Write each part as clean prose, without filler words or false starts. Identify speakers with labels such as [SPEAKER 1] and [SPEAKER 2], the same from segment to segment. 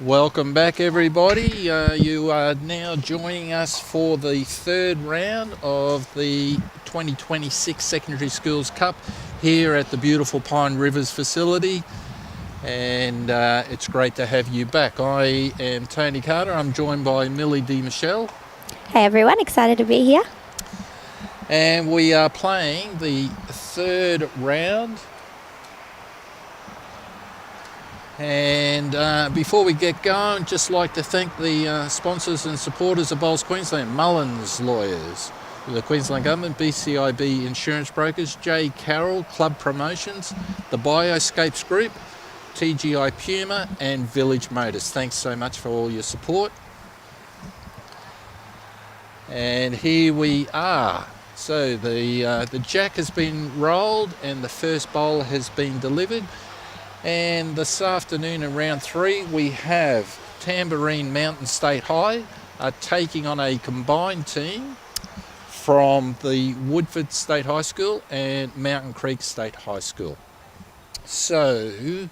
[SPEAKER 1] Welcome back, everybody. You are now joining us for the third round of the 2026 Secondary Schools Cup here at the beautiful Pine Rivers facility, and it's great to have you back. I am Tony Carter. I'm joined by Millie D. Michelle.
[SPEAKER 2] Hey everyone, excited to be here.
[SPEAKER 1] And we are playing the third round. And before we get going, just like to thank the sponsors and supporters of Bowls Queensland: Mullins Lawyers, the Queensland Government, BCIB Insurance Brokers, J. Carroll Club Promotions, the Bioscapes Group, TGI Puma, and Village Motors. Thanks so much for all your support. And here we are. So the jack has been rolled and the first bowl has been delivered. And this afternoon in round 3 we have Tamborine Mountain State High taking on a combined team from the Woodford State High School and Mountain Creek State High School. So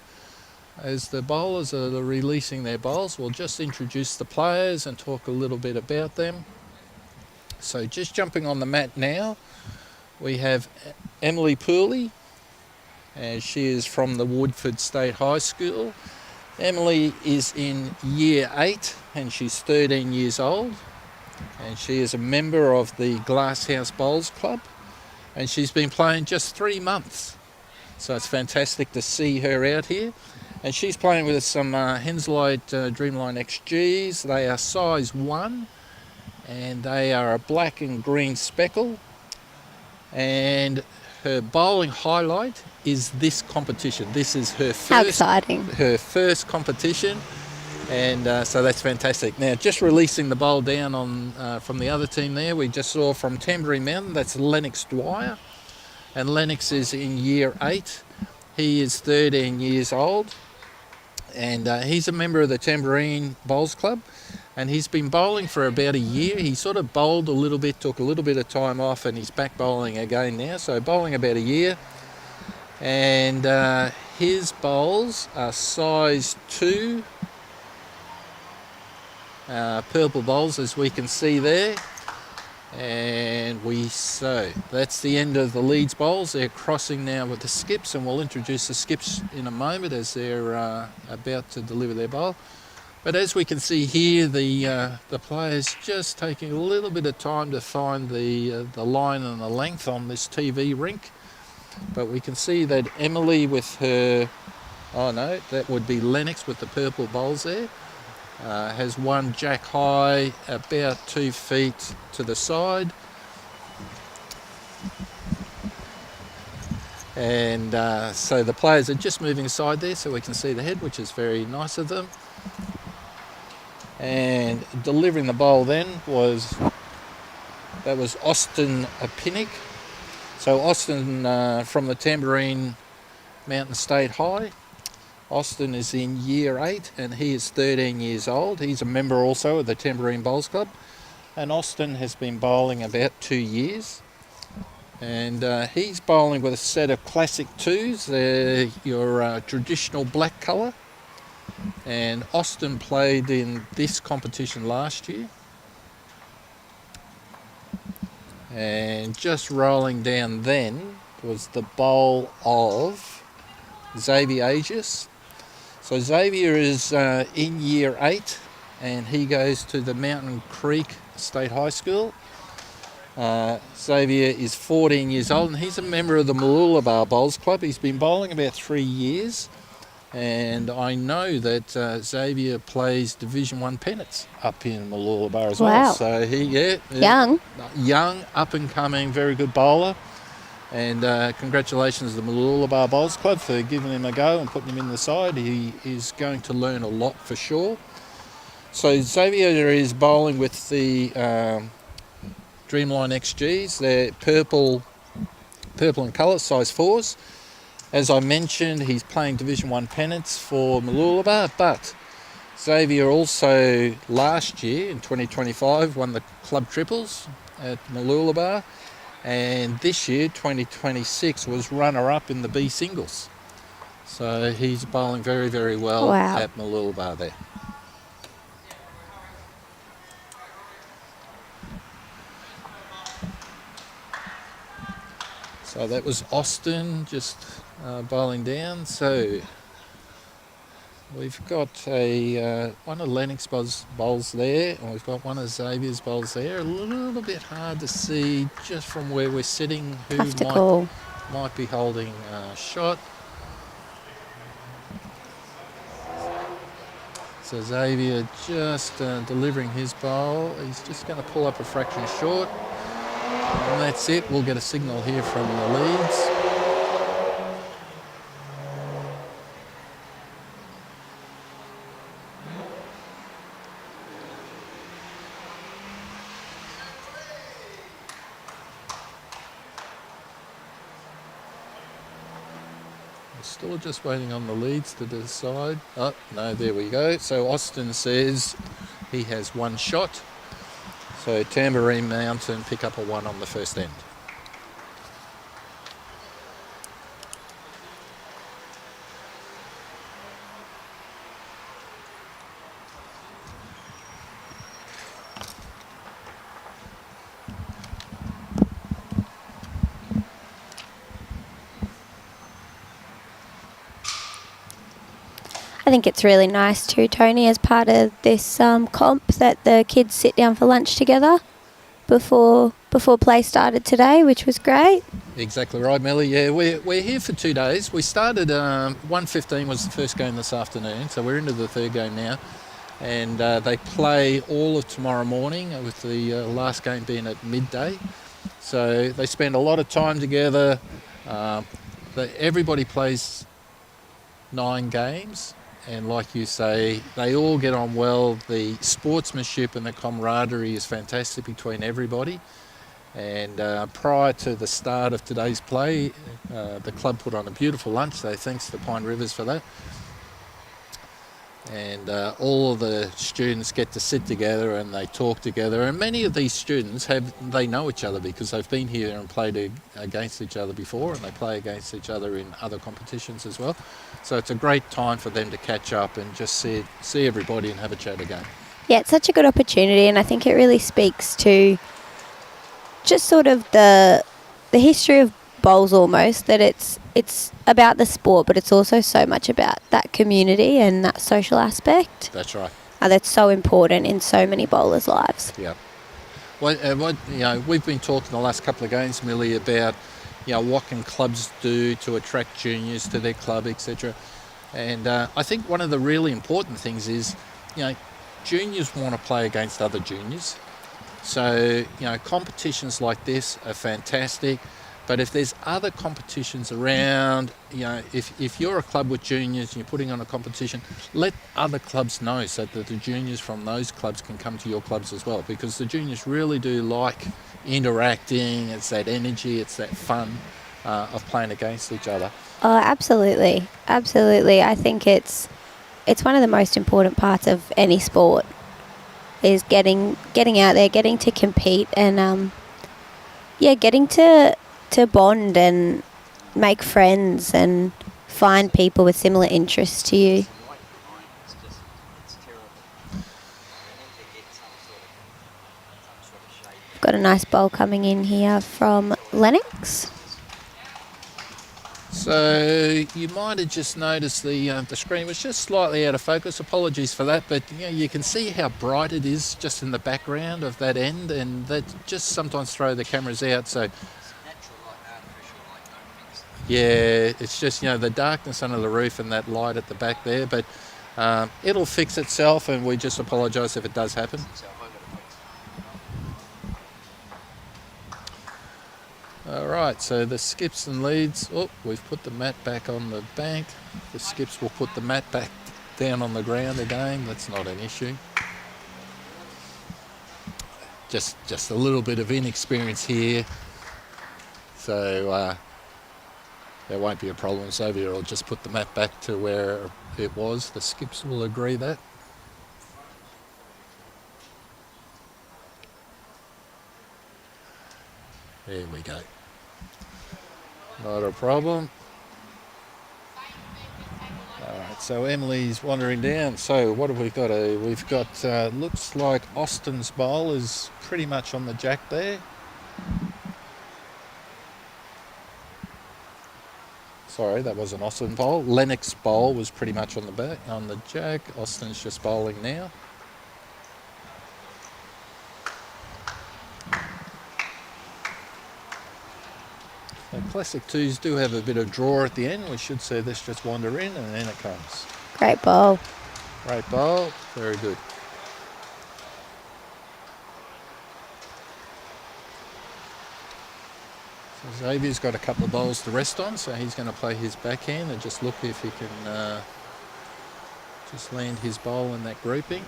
[SPEAKER 1] as the bowlers are releasing their bowls, we'll just introduce the players and talk a little bit about them. So just jumping on the mat now, we have Emily Pooley. And she is from the Woodford State High School. Emily is in year 8 and she's 13 years old. And she is a member of the Glasshouse Bowls Club. And she's been playing just 3 months. So it's fantastic to see her out here. And she's playing with some Henselite Dreamline XGs. They are size 1 and they are a black and green speckle. And her bowling highlight is this competition. This is her first competition, and so that's fantastic. Now, just releasing the bowl down on from the other team there, we just saw from Tamborine Mountain, that's Lennox Dwyer, and Lennox is in year 8. He is 13 years old, and he's a member of the Tamborine Bowls Club. And he's been bowling for about a year. He sort of bowled a little bit, took a little bit of time off, and he's back bowling again now. So bowling about a year. And his bowls are size 2 purple bowls, as we can see there. And so that's the end of the leads bowls. They're crossing now with the skips, and we'll introduce the skips in a moment as they're about to deliver their bowl. But as we can see here, the players just taking a little bit of time to find the line and the length on this TV rink. But we can see that Emily with her, that would be Lennox with the purple bowls there, has one jack high about 2 feet to the side. And so the players are just moving aside there so we can see the head, which is very nice of them. And delivering the bowl then was Austin Pinnock. So Austin from the Tamborine Mountain State High. Austin is in year 8 and he is 13 years old. He's a member also of the Tamborine Bowls Club. And Austin has been bowling about 2 years. And he's bowling with a set of classic 2s. They're your traditional black colour. And Austin played in this competition last year. And just rolling down then was the bowl of Xavier Agius. So Xavier is in year 8 and he goes to the Mountain Creek State High School. Xavier is 14 years old and he's a member of the Mooloolaba Bowls Club. He's been bowling about 3 years. And I know that Xavier plays Division 1 pennants up in Mooloolaba as well. So young, up and coming, very good bowler. And congratulations to the Mooloolaba Bowls Club for giving him a go and putting him in the side. He is going to learn a lot for sure. So Xavier is bowling with the Dreamline XGs. They're purple in colour, size 4s. As I mentioned, he's playing Division 1 pennants for Mooloolaba, but Xavier also last year in 2025 won the club triples at Mooloolaba, and this year 2026 was runner-up in the B singles. So he's bowling very, very well at Mooloolaba there. So that was Austin just bowling down. So we've got one of Lennox bowls there, and we've got one of Xavier's bowls there. A little bit hard to see just from where we're sitting who might be holding a shot. So Xavier just delivering his bowl. He's just going to pull up a fraction short. And that's it. We'll get a signal here from the leads. Still just waiting on the leads to decide. Oh, no, there we go. So Austin says he has one shot. So Tamborine Mountain pick up a 1 on the first end.
[SPEAKER 2] I think it's really nice too, Tony, as part of this comp that the kids sit down for lunch together before play started today, which was great.
[SPEAKER 1] Exactly right, Melly. Yeah, we're here for 2 days. We started 1:15 was the first game this afternoon, so we're into the third game now. And they play all of tomorrow morning, with the last game being at midday. So they spend a lot of time together. Everybody plays 9 games. And like you say, they all get on well. The sportsmanship and the camaraderie is fantastic between everybody. And prior to the start of today's play, the club put on a beautiful lunch, so thanks to Pine Rivers for that. And all of the students get to sit together and they talk together. And many of these students they know each other because they've been here and played against each other before, and they play against each other in other competitions as well. So it's a great time for them to catch up and just see everybody and have a chat again.
[SPEAKER 2] Yeah, it's such a good opportunity, and I think it really speaks to just sort of the history of bowls almost, that it's about the sport, but it's also so much about that community and that social aspect.
[SPEAKER 1] That's right.
[SPEAKER 2] That's so important in so many bowlers' lives.
[SPEAKER 1] Yeah. Well, we've been talking the last couple of games, Millie, about what can clubs do to attract juniors to their club, etc. And I think one of the really important things is, juniors want to play against other juniors. So, competitions like this are fantastic. But if there's other competitions around, if you're a club with juniors and you're putting on a competition, let other clubs know so that the juniors from those clubs can come to your clubs as well, because the juniors really do like interacting. It's that energy, it's that fun of playing against each other.
[SPEAKER 2] Oh, absolutely. Absolutely. I think it's one of the most important parts of any sport is getting out there, getting to compete and, getting to bond and make friends and find people with similar interests to you. Got a nice bowl coming in here from Lennox.
[SPEAKER 1] So you might have just noticed the screen was just slightly out of focus. Apologies for that, but you can see how bright it is just in the background of that end, and that just sometimes throw the cameras out. So yeah, it's just the darkness under the roof and that light at the back there, but it'll fix itself, and we just apologise if it does happen. All right, so the skips and leads. Oh, we've put the mat back on the bank. The skips will put the mat back down on the ground again. That's not an issue. Just a little bit of inexperience here. So there won't be a problem. Xavier will just put the mat back to where it was. The skips will agree that. There we go. Not a problem. All right, so Emily's wandering down. So what have we got? We've got, looks like Austin's bowl is pretty much on the jack there. Sorry, that was an Austin bowl. Lennox bowl was pretty much on the back, on the jack. Austin's just bowling now. So classic twos do have a bit of draw at the end. We should see this just wander in, and then it comes.
[SPEAKER 2] Great bowl.
[SPEAKER 1] Great bowl, very good. So Xavier's got a couple of bowls to rest on, so he's going to play his backhand and just look if he can just land his bowl in that grouping.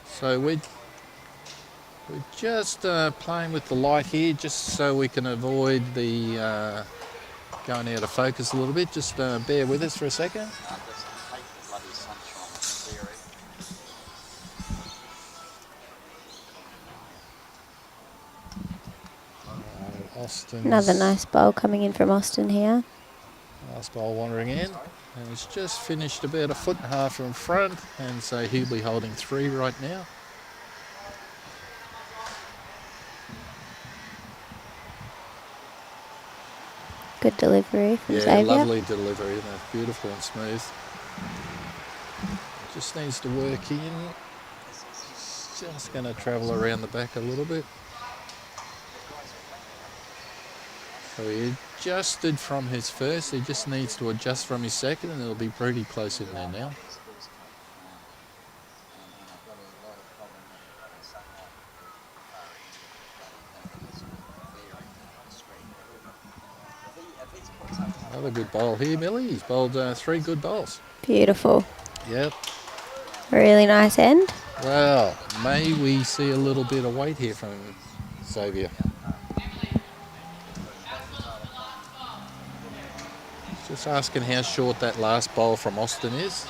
[SPEAKER 1] So we're just playing with the light here, just so we can avoid the going out of focus a little bit. Just bear with us for a second. Austin's
[SPEAKER 2] Another nice bowl coming in from Austin here.
[SPEAKER 1] last bowl wandering in, and he's just finished about 1.5 feet in front, and so he'll be holding 3 right now.
[SPEAKER 2] Good delivery from
[SPEAKER 1] Yeah,
[SPEAKER 2] Xavier.
[SPEAKER 1] lovely delivery, isn't it? Beautiful and smooth. Just needs to work in. Just going to travel around the back a little bit. So he adjusted from his first, he just needs to adjust from his second, and it'll be pretty close in there now. Another good bowl here, Millie. He's bowled 3 good bowls.
[SPEAKER 2] Beautiful.
[SPEAKER 1] Yep.
[SPEAKER 2] Really nice end.
[SPEAKER 1] Well, may we see a little bit of weight here from Xavier. Just asking how short that last bowl from Austin is.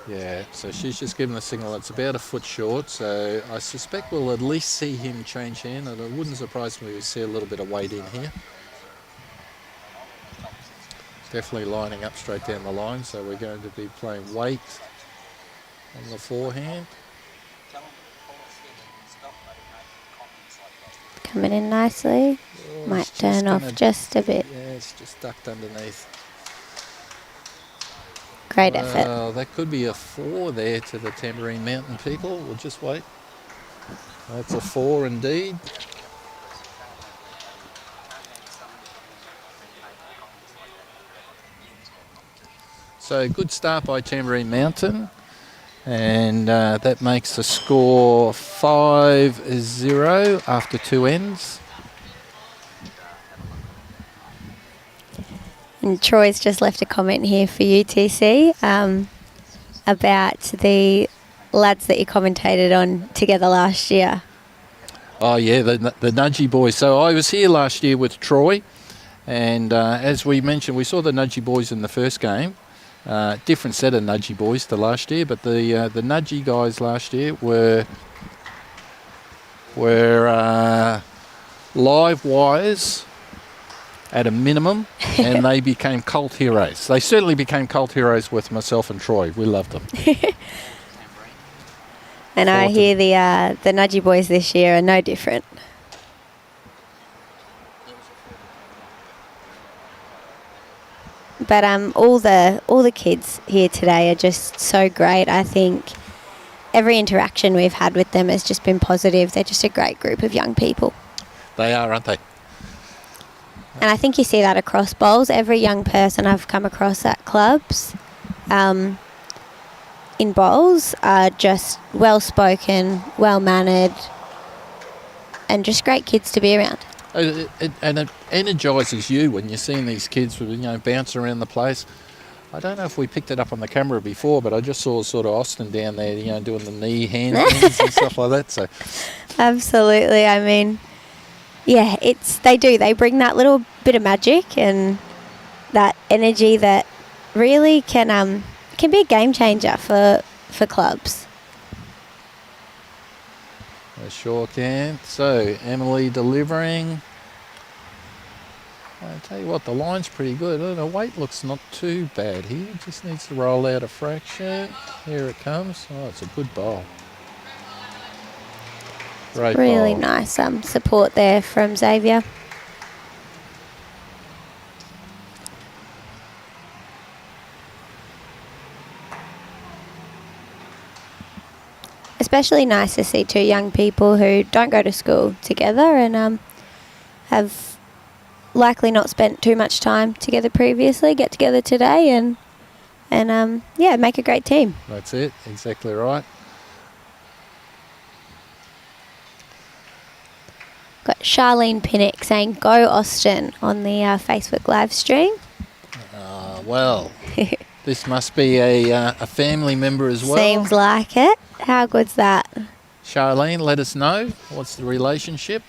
[SPEAKER 1] Yeah, so she's just given the signal it's about 1 foot short, so I suspect we'll at least see him change hand, and it wouldn't surprise me if we see a little bit of weight in here. Definitely lining up straight down the line, so we're going to be playing weight on the forehand.
[SPEAKER 2] Coming in nicely.
[SPEAKER 1] Oh,
[SPEAKER 2] Might
[SPEAKER 1] it's
[SPEAKER 2] turn off
[SPEAKER 1] gonna-
[SPEAKER 2] just a bit.
[SPEAKER 1] Yeah, it's just ducked underneath.
[SPEAKER 2] Great effort.
[SPEAKER 1] Well, that could be a 4 there to the Tamborine Mountain people. We'll just wait. That's a 4 indeed. So good start by Tamborine Mountain, and that makes the score 5-0 after 2 ends.
[SPEAKER 2] And Troy's just left a comment here for you, TC, about the lads that you commentated on together last year.
[SPEAKER 1] Oh yeah, the Nudgy boys. So I was here last year with Troy, and as we mentioned, we saw the Nudgy boys in the first game. Different set of Nudgy boys to last year, but the Nudgy guys last year were live wires at a minimum, and they became cult heroes. They certainly became cult heroes with myself and Troy. We loved them.
[SPEAKER 2] And I hear the Nudgy boys this year are no different. But all the kids here today are just so great. I think every interaction we've had with them has just been positive. They're just a great group of young people.
[SPEAKER 1] They are, aren't they?
[SPEAKER 2] And I think you see that across bowls. Every young person I've come across at clubs in bowls are just well-spoken, well-mannered, and just great kids to be around.
[SPEAKER 1] And it energises you when you're seeing these kids, bouncing around the place. I don't know if we picked it up on the camera before, but I just saw sort of Austin down there, doing the knee hand things and stuff like that. So
[SPEAKER 2] Absolutely. I mean, yeah, they bring that little bit of magic and that energy that really can be a game changer for clubs.
[SPEAKER 1] I sure can. So Emily delivering. I tell you what, the line's pretty good. The weight looks not too bad here. Just needs to roll out a fraction. Here it comes. Oh, it's a good bowl. Great
[SPEAKER 2] Really
[SPEAKER 1] bowl.
[SPEAKER 2] nice support there from Xavier. Especially nice to see two young people who don't go to school together and have likely not spent too much time together previously, get together today and yeah, make a great team.
[SPEAKER 1] That's it, exactly right.
[SPEAKER 2] Got Charlene Pinnock saying "Go Austin" on the Facebook live stream.
[SPEAKER 1] Well, this must be a family member as well.
[SPEAKER 2] Seems like it. How good's that?
[SPEAKER 1] Charlene, let us know. What's the relationship?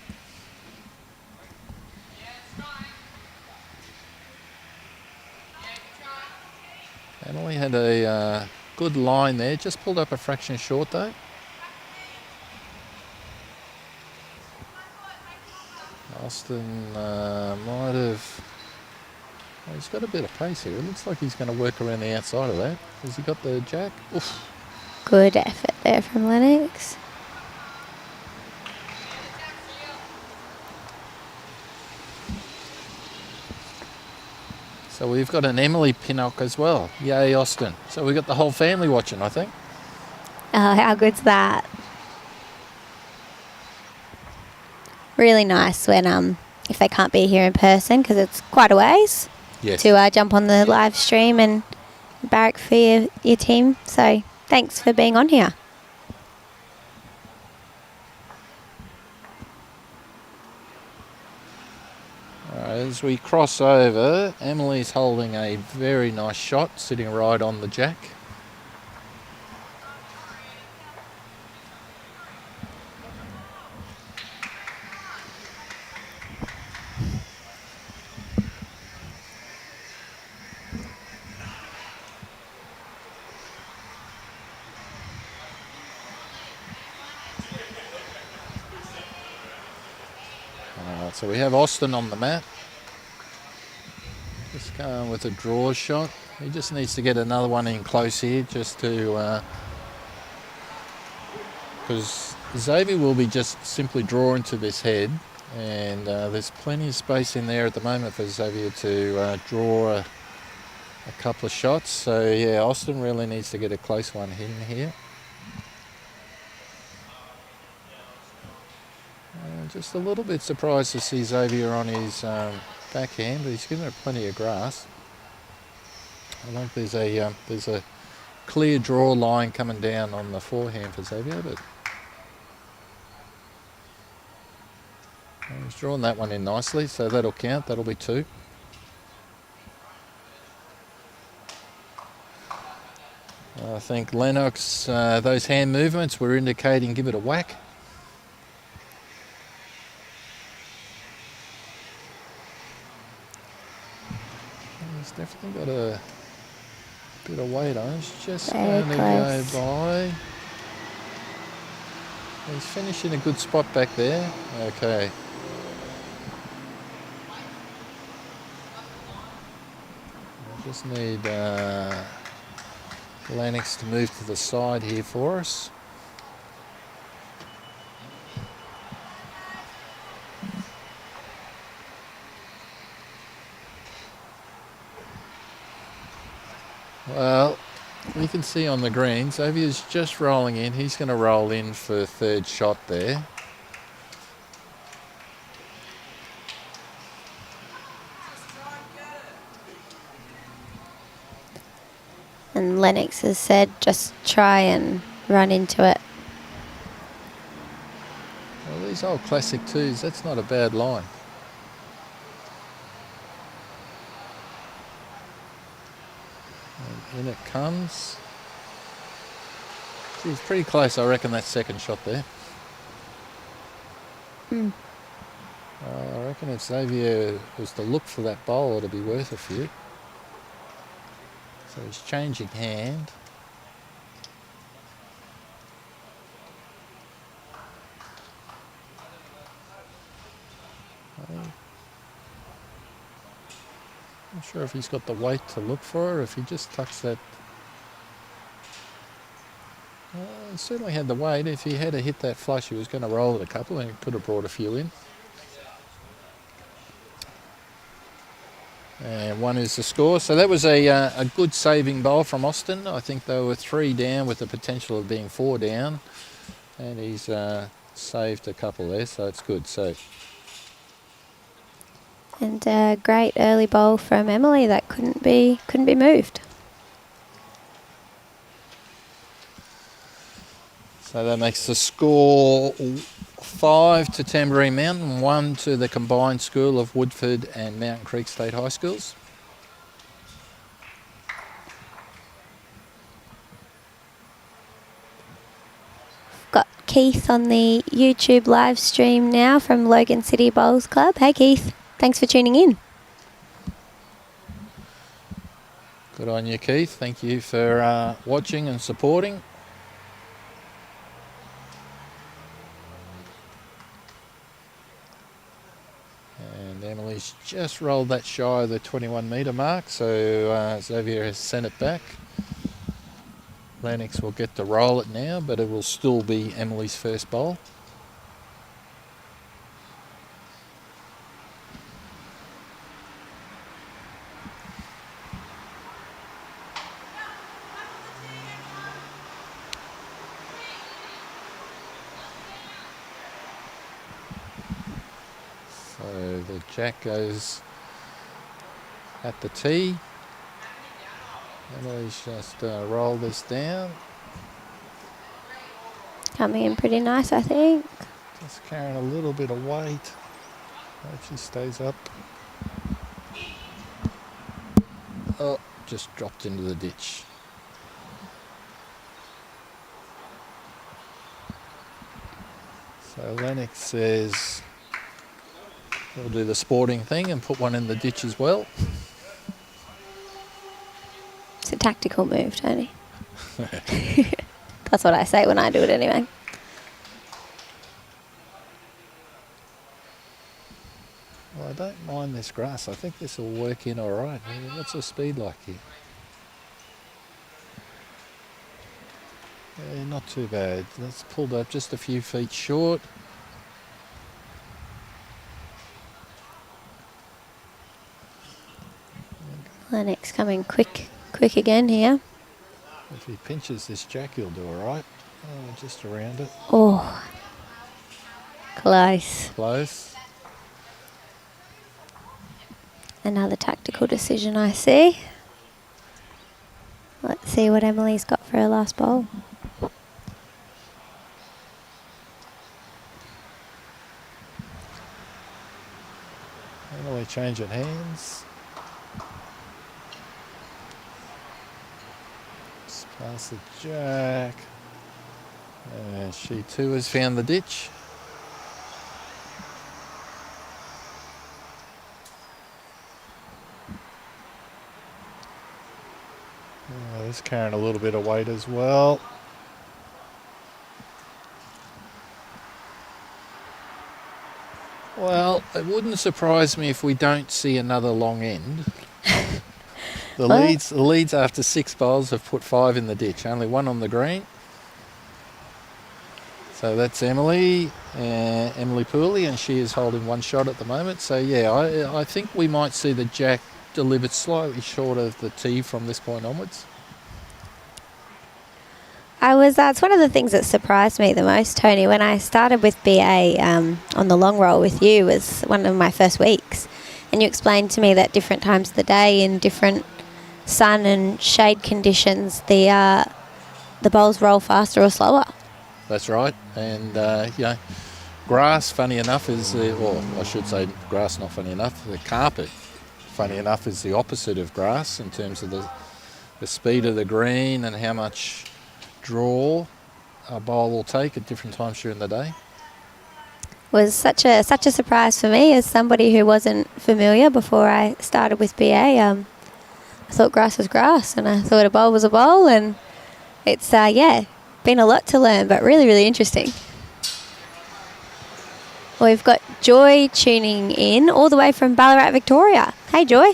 [SPEAKER 1] Emily had a good line there. Just pulled up a fraction short though. Austin might have... Well, he's got a bit of pace here. It looks like he's going to work around the outside of that. Has he got the jack? Oof.
[SPEAKER 2] Good effort there from Lennox.
[SPEAKER 1] So we've got an Emily Pinnock as well. Yay, Austin. So we've got the whole family watching, I think.
[SPEAKER 2] Oh, how good's that? Really nice when if they can't be here in person, because it's quite a ways.
[SPEAKER 1] Yes.
[SPEAKER 2] To jump on the live stream and barrack for your team. So thanks for being on here.
[SPEAKER 1] As we cross over, Emily's holding a very nice shot, sitting right on the jack. So we have Austin on the mat. Just going with a draw shot. He just needs to get another one in close here just to... because Xavier will be just simply drawing to this head, and there's plenty of space in there at the moment for Xavier to draw a couple of shots. So yeah, Austin really needs to get a close one in here. Just a little bit surprised to see Xavier on his backhand, but he's given it plenty of grass. I think there's a clear draw line coming down on the forehand for Xavier, but he's drawn that one in nicely, so that'll count. That'll be two. I think Lennox, those hand movements were indicating give it a whack. He's definitely got a bit of weight on. He's just going to go by. He's finishing a good spot back there. Okay. I just need Lennox to move to the side here for us. Well, you can see on the green, Xavier's just rolling in. He's going to roll in for third shot there.
[SPEAKER 2] And Lennox has said just try and run into it.
[SPEAKER 1] Well, these old classic twos, that's not a bad line. And in it comes. Geez, pretty close, I reckon, that second shot there. I reckon if Xavier was to look for that bowl, it'd be worth a few. So he's changing hand. Not sure if he's got the weight to look for her, if he just tucks that. He certainly had the weight. If he had hit that flush, he was going to roll it a couple and he could have brought a few in. And 1 is the score. So that was a good saving bowl from Austin. I think they were 3 down with the potential of being 4 down. And he's saved a couple there, so it's good. So.
[SPEAKER 2] And a great early bowl from Emily that couldn't be moved.
[SPEAKER 1] So that makes the score 5 to Tamborine Mountain, 1 to the combined school of Woodford and Mountain Creek State High Schools.
[SPEAKER 2] Got Keith on the YouTube live stream now from Logan City Bowls Club. Hey Keith, thanks for tuning in.
[SPEAKER 1] Good on you, Keith. Thank you for watching and supporting. And Emily's just rolled that shy of the 21 metre mark, so Xavier has sent it back. Lennox will get to roll it now, but it will still be Emily's first bowl. So the jack goes at the tee. Emily's just rolled this down.
[SPEAKER 2] Coming in pretty nice, I think.
[SPEAKER 1] Just carrying a little bit of weight. Hope she stays up. Oh, just dropped into the ditch. So Lennox says he'll do the sporting thing and put one in the ditch as well.
[SPEAKER 2] It's a tactical move, Tony. That's what I say when I do it anyway.
[SPEAKER 1] Well, I don't mind this grass. I think this will work in all right. What's the speed like here? Yeah, not too bad. That's pulled up just a few feet short.
[SPEAKER 2] Lennox coming quick again here.
[SPEAKER 1] If he pinches this jack, he'll do all right. Oh, just around it.
[SPEAKER 2] Oh, close.
[SPEAKER 1] Close.
[SPEAKER 2] Another tactical decision, I see. Let's see what Emily's got for her last bowl.
[SPEAKER 1] Emily changing hands. Just past the jack. And she too has found the ditch. It's carrying a little bit of weight as well. Well, it wouldn't surprise me if we don't see another long end. The leads after 6 bowls have put 5 in the ditch, only 1 on the green. So that's Emily Pooley, and she is holding 1 shot at the moment. So yeah, I think we might see the jack delivered slightly short of the tee from this point onwards.
[SPEAKER 2] It's one of the things that surprised me the most, Tony, when I started with BA on the long roll with you. Was one of my first weeks, and you explained to me that different times of the day in different sun and shade conditions, the bowls roll faster or slower.
[SPEAKER 1] That's right, and grass, funny enough, is I should say grass, not funny enough. The carpet, funny enough, is the opposite of grass in terms of the speed of the green and how much draw a bowl will take at different times during the day.
[SPEAKER 2] Was such a surprise for me as somebody who wasn't familiar before I started with BA. I thought grass was grass, and I thought a bowl was a bowl, and it's been a lot to learn, but really, really interesting. We've got Joy tuning in all the way from Ballarat, Victoria. Hey, Joy.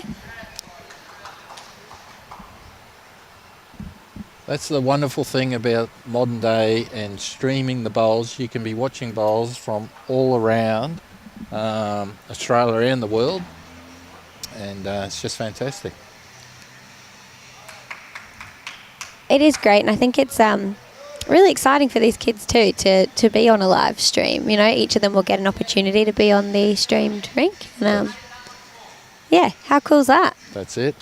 [SPEAKER 1] That's the wonderful thing about modern day and streaming the bowls. You can be watching bowls from all around Australia and the world, and it's just fantastic.
[SPEAKER 2] It is great, and I think it's really exciting for these kids too to be on a live stream. You know, each of them will get an opportunity to be on the streamed rink. And, yeah, how cool is that?
[SPEAKER 1] That's it.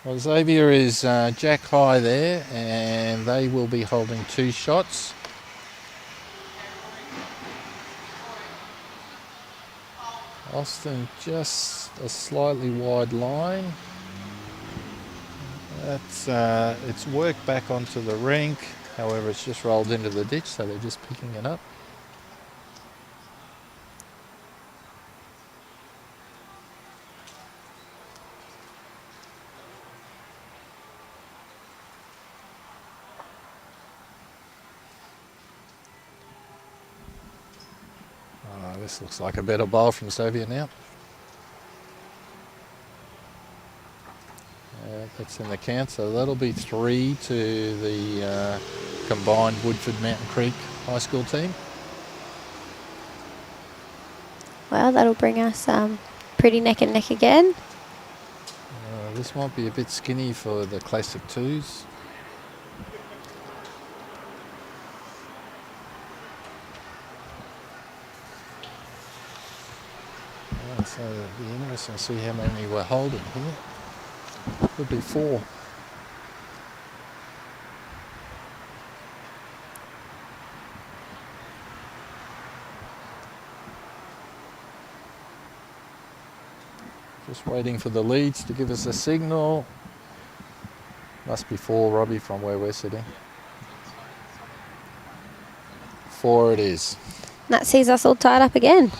[SPEAKER 1] Well, Xavier is jack high there, and they will be holding 2 shots. Austin just a slightly wide line. That's it's worked back onto the rink. However, it's just rolled into the ditch, so they're just picking it up. This looks like a better bowl from Xavier now. That's in the count, so that'll be 3 to the combined Woodford Mountain Creek High School team.
[SPEAKER 2] Well, that'll bring us pretty neck and neck again.
[SPEAKER 1] This might be a bit skinny for the Classic 2s. So it'll be interesting to see how many we're holding here. Could be 4. Just waiting for the leads to give us a signal. Must be 4, Robbie, from where we're sitting. 4 it is.
[SPEAKER 2] That sees us all tied up again.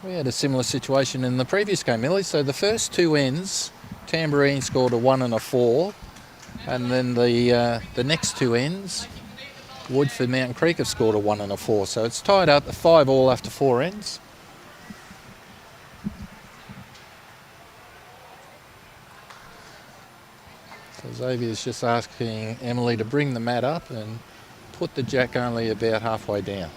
[SPEAKER 1] We had a similar situation in the previous game, Millie. So the first 2 ends, Tamborine scored a 1 and a 4, and then the next 2 ends, Woodford Mountain Creek have scored a 1 and a 4. So it's tied up at 5 all after 4 ends. So Xavier's just asking Emily to bring the mat up and put the jack only about halfway down.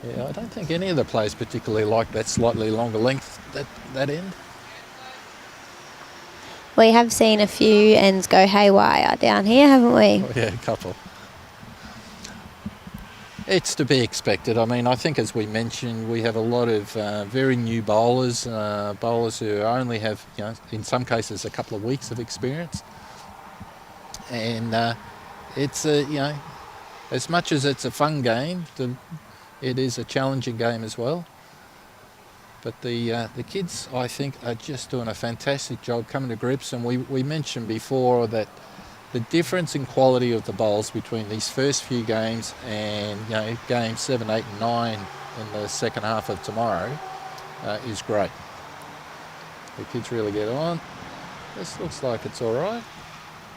[SPEAKER 1] Yeah, I don't think any of the players particularly like that slightly longer length, that end.
[SPEAKER 2] We have seen a few ends go haywire down here, haven't we?
[SPEAKER 1] Oh, yeah, a couple. It's to be expected. I mean, I think as we mentioned, we have a lot of very new bowlers, bowlers who only have, you know, in some cases a couple of weeks of experience. And it's a, you know, as much as it's a fun game, it is a challenging game as well. But the kids, I think, are just doing a fantastic job coming to grips. And we mentioned before that the difference in quality of the bowls between these first few games and, you know, games 7, 8 and 9 in the second half of tomorrow is great. The kids really get on. This looks like it's all right.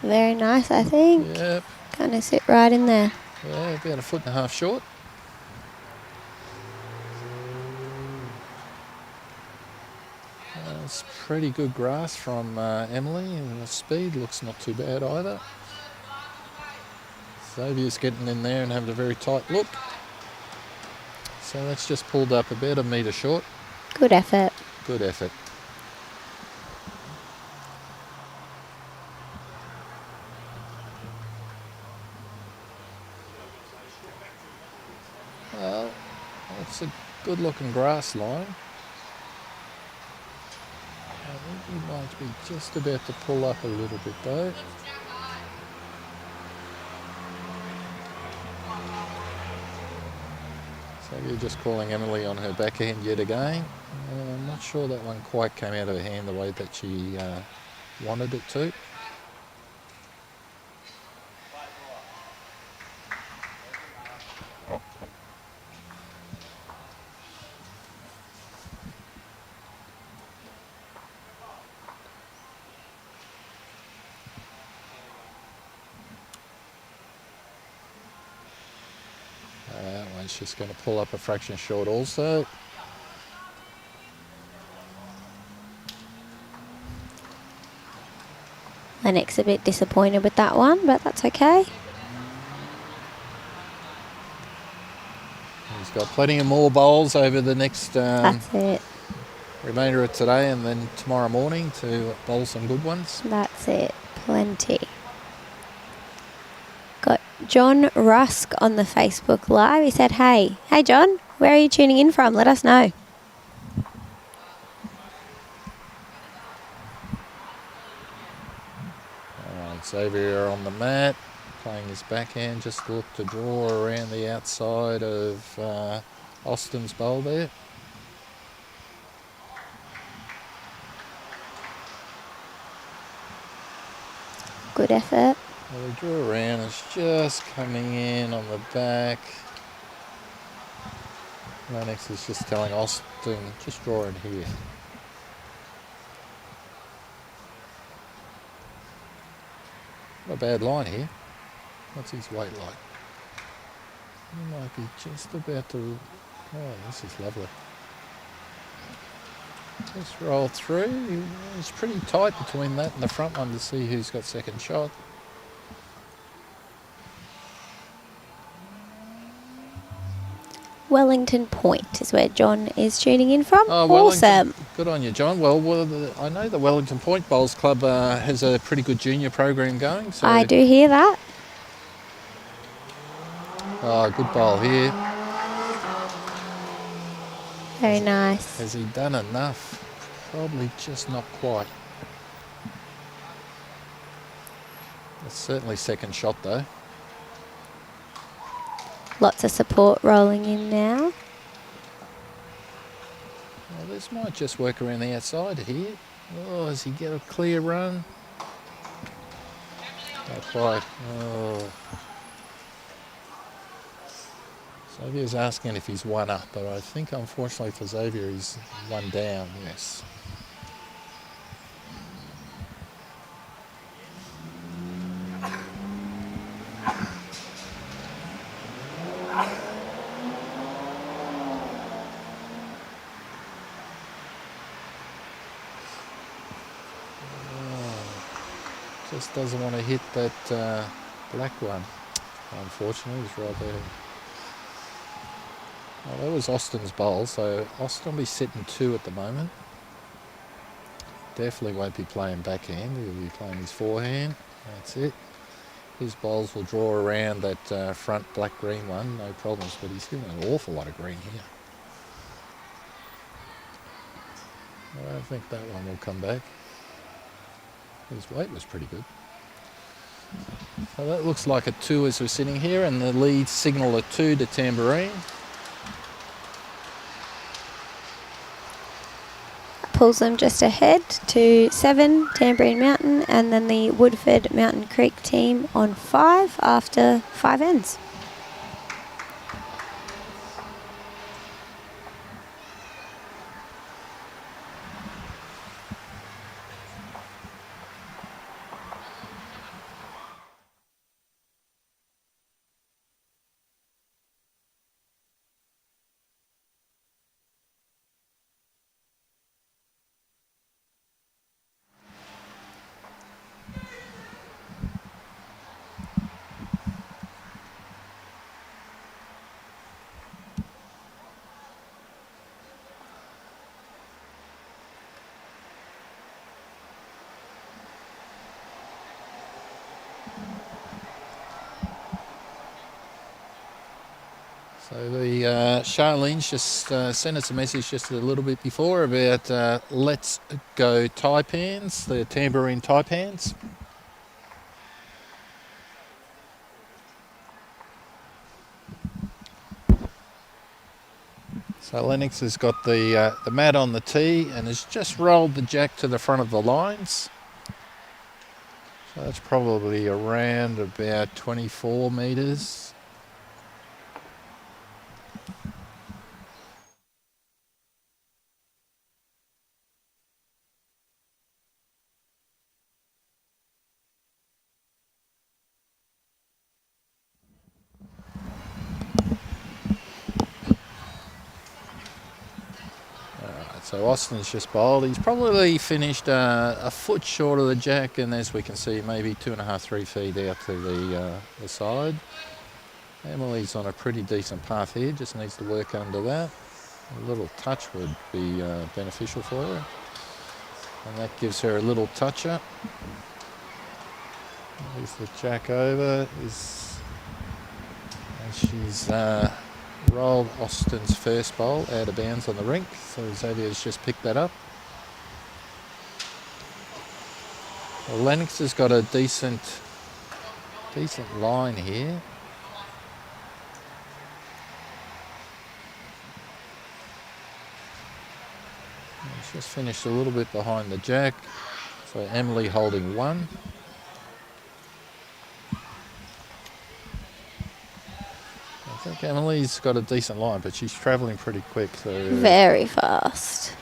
[SPEAKER 2] Very nice, I think.
[SPEAKER 1] Yep.
[SPEAKER 2] Kind of sit right in there.
[SPEAKER 1] Yeah, about 1.5 foot short. It's pretty good grass from Emily, and the speed looks not too bad either. Xavier's getting in there and having a very tight look. So that's just pulled up about 1 metre short.
[SPEAKER 2] Good effort.
[SPEAKER 1] Good effort. Well, that's a good looking grass line. I think he might be just about to pull up a little bit though. So you're just calling Emily on her backhand yet again. I'm not sure that one quite came out of her hand the way that she wanted it to. He's just going to pull up a fraction short also.
[SPEAKER 2] Lennox a bit disappointed with that one, but that's okay.
[SPEAKER 1] He's got plenty of more bowls over the next
[SPEAKER 2] That's it.
[SPEAKER 1] remainder of today and then tomorrow morning to bowl some good ones.
[SPEAKER 2] That's it. Plenty. Got John Rusk on the Facebook Live. He said, hey John, where are you tuning in from? Let us know.
[SPEAKER 1] Xavier on the mat, playing his backhand, just look to draw around the outside of Austin's bowl there.
[SPEAKER 2] Good effort.
[SPEAKER 1] Well, the draw around is just coming in on the back. Lennox is just telling Austin, just draw in here. Not a bad line here. What's his weight like? He might be just about to... Oh, this is lovely. Just roll through. It's pretty tight between that and the front one to see who's got second shot.
[SPEAKER 2] Wellington Point is where John is tuning in from.
[SPEAKER 1] Oh,
[SPEAKER 2] awesome.
[SPEAKER 1] Good on you, John. Well, I know the Wellington Point Bowls Club has a pretty good junior program going. So.
[SPEAKER 2] I do hear that.
[SPEAKER 1] Oh, good bowl here.
[SPEAKER 2] Very nice.
[SPEAKER 1] Has he done enough? Probably just not quite. That's certainly second shot though.
[SPEAKER 2] Lots of support rolling in now.
[SPEAKER 1] Well, this might just work around the outside here. Oh, does he get a clear run? Not quite. Oh. Xavier's asking if he's one up, but I think unfortunately for Xavier he's one down, yes. Just doesn't want to hit that black one. Unfortunately, he's right there. Well, that was Austin's bowl, so Austin will be sitting 2 at the moment. Definitely won't be playing backhand, he'll be playing his forehand. That's it. His bowls will draw around that front black-green one, no problems, but he's given an awful lot of green here. I don't think that one will come back. His weight was pretty good. So that looks like a 2 as we're sitting here, and the lead signal a 2 to Tamborine.
[SPEAKER 2] Pulls them just ahead to 7, Tamborine Mountain, and then the Woodford Mountain Creek team on 5 after 5 ends.
[SPEAKER 1] So the Charlene's just sent us a message just a little bit before about Let's Go Taipans, the Tamborine Taipans. So Lennox has got the mat on the tee and has just rolled the jack to the front of the lines. So that's probably around about 24 metres. So Austin's just bowled. He's probably finished a foot short of the jack, and as we can see, maybe 2.5, 3 feet out to the side. Emily's on a pretty decent path here, just needs to work under that. A little touch would be beneficial for her. And that gives her a little toucher. There's the jack over. And she's rolled Austin's first bowl out of bounds on the rink. So Xavier's just picked that up. Well, Lennox has got a decent line here. He's just finished a little bit behind the jack. So Emily holding 1. I think Emily's got a decent line, but she's travelling pretty quick. So
[SPEAKER 2] Very fast.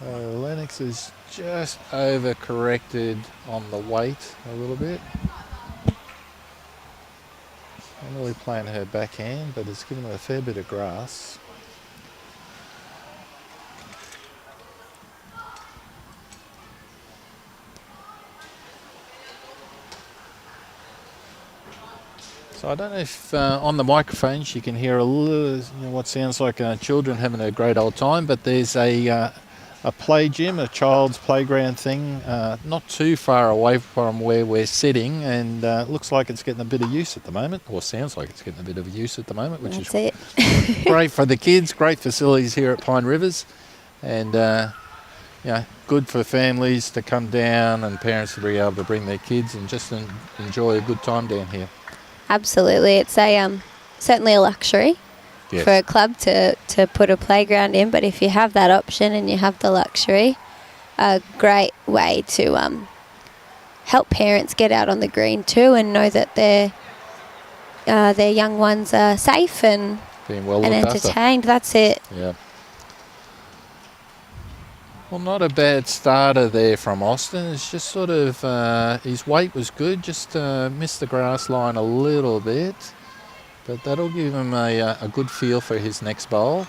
[SPEAKER 1] Lennox is just over-corrected on the weight a little bit. Emily playing her backhand, but it's given her a fair bit of grass. So I don't know if on the microphones you can hear a little, what sounds like children having a great old time, but there's a play gym, a child's playground thing, not too far away from where we're sitting, and looks like it's getting a bit of use at the moment, or sounds like it's getting a bit of use at the moment, which
[SPEAKER 2] That's
[SPEAKER 1] is
[SPEAKER 2] it.
[SPEAKER 1] great for the kids, great facilities here at Pine Rivers, and good for families to come down and parents to be able to bring their kids and just enjoy a good time down here.
[SPEAKER 2] Absolutely. It's certainly a luxury.
[SPEAKER 1] Yes.
[SPEAKER 2] For a club to put a playground in, but if you have that option and you have the luxury, a great way to help parents get out on the green too and know that their young ones are safe and
[SPEAKER 1] Being well
[SPEAKER 2] and
[SPEAKER 1] looked
[SPEAKER 2] entertained. That's it.
[SPEAKER 1] Yeah. Well, not a bad starter there from Austin. It's just sort of, his weight was good, just missed the grass line a little bit. But that'll give him a good feel for his next bowl.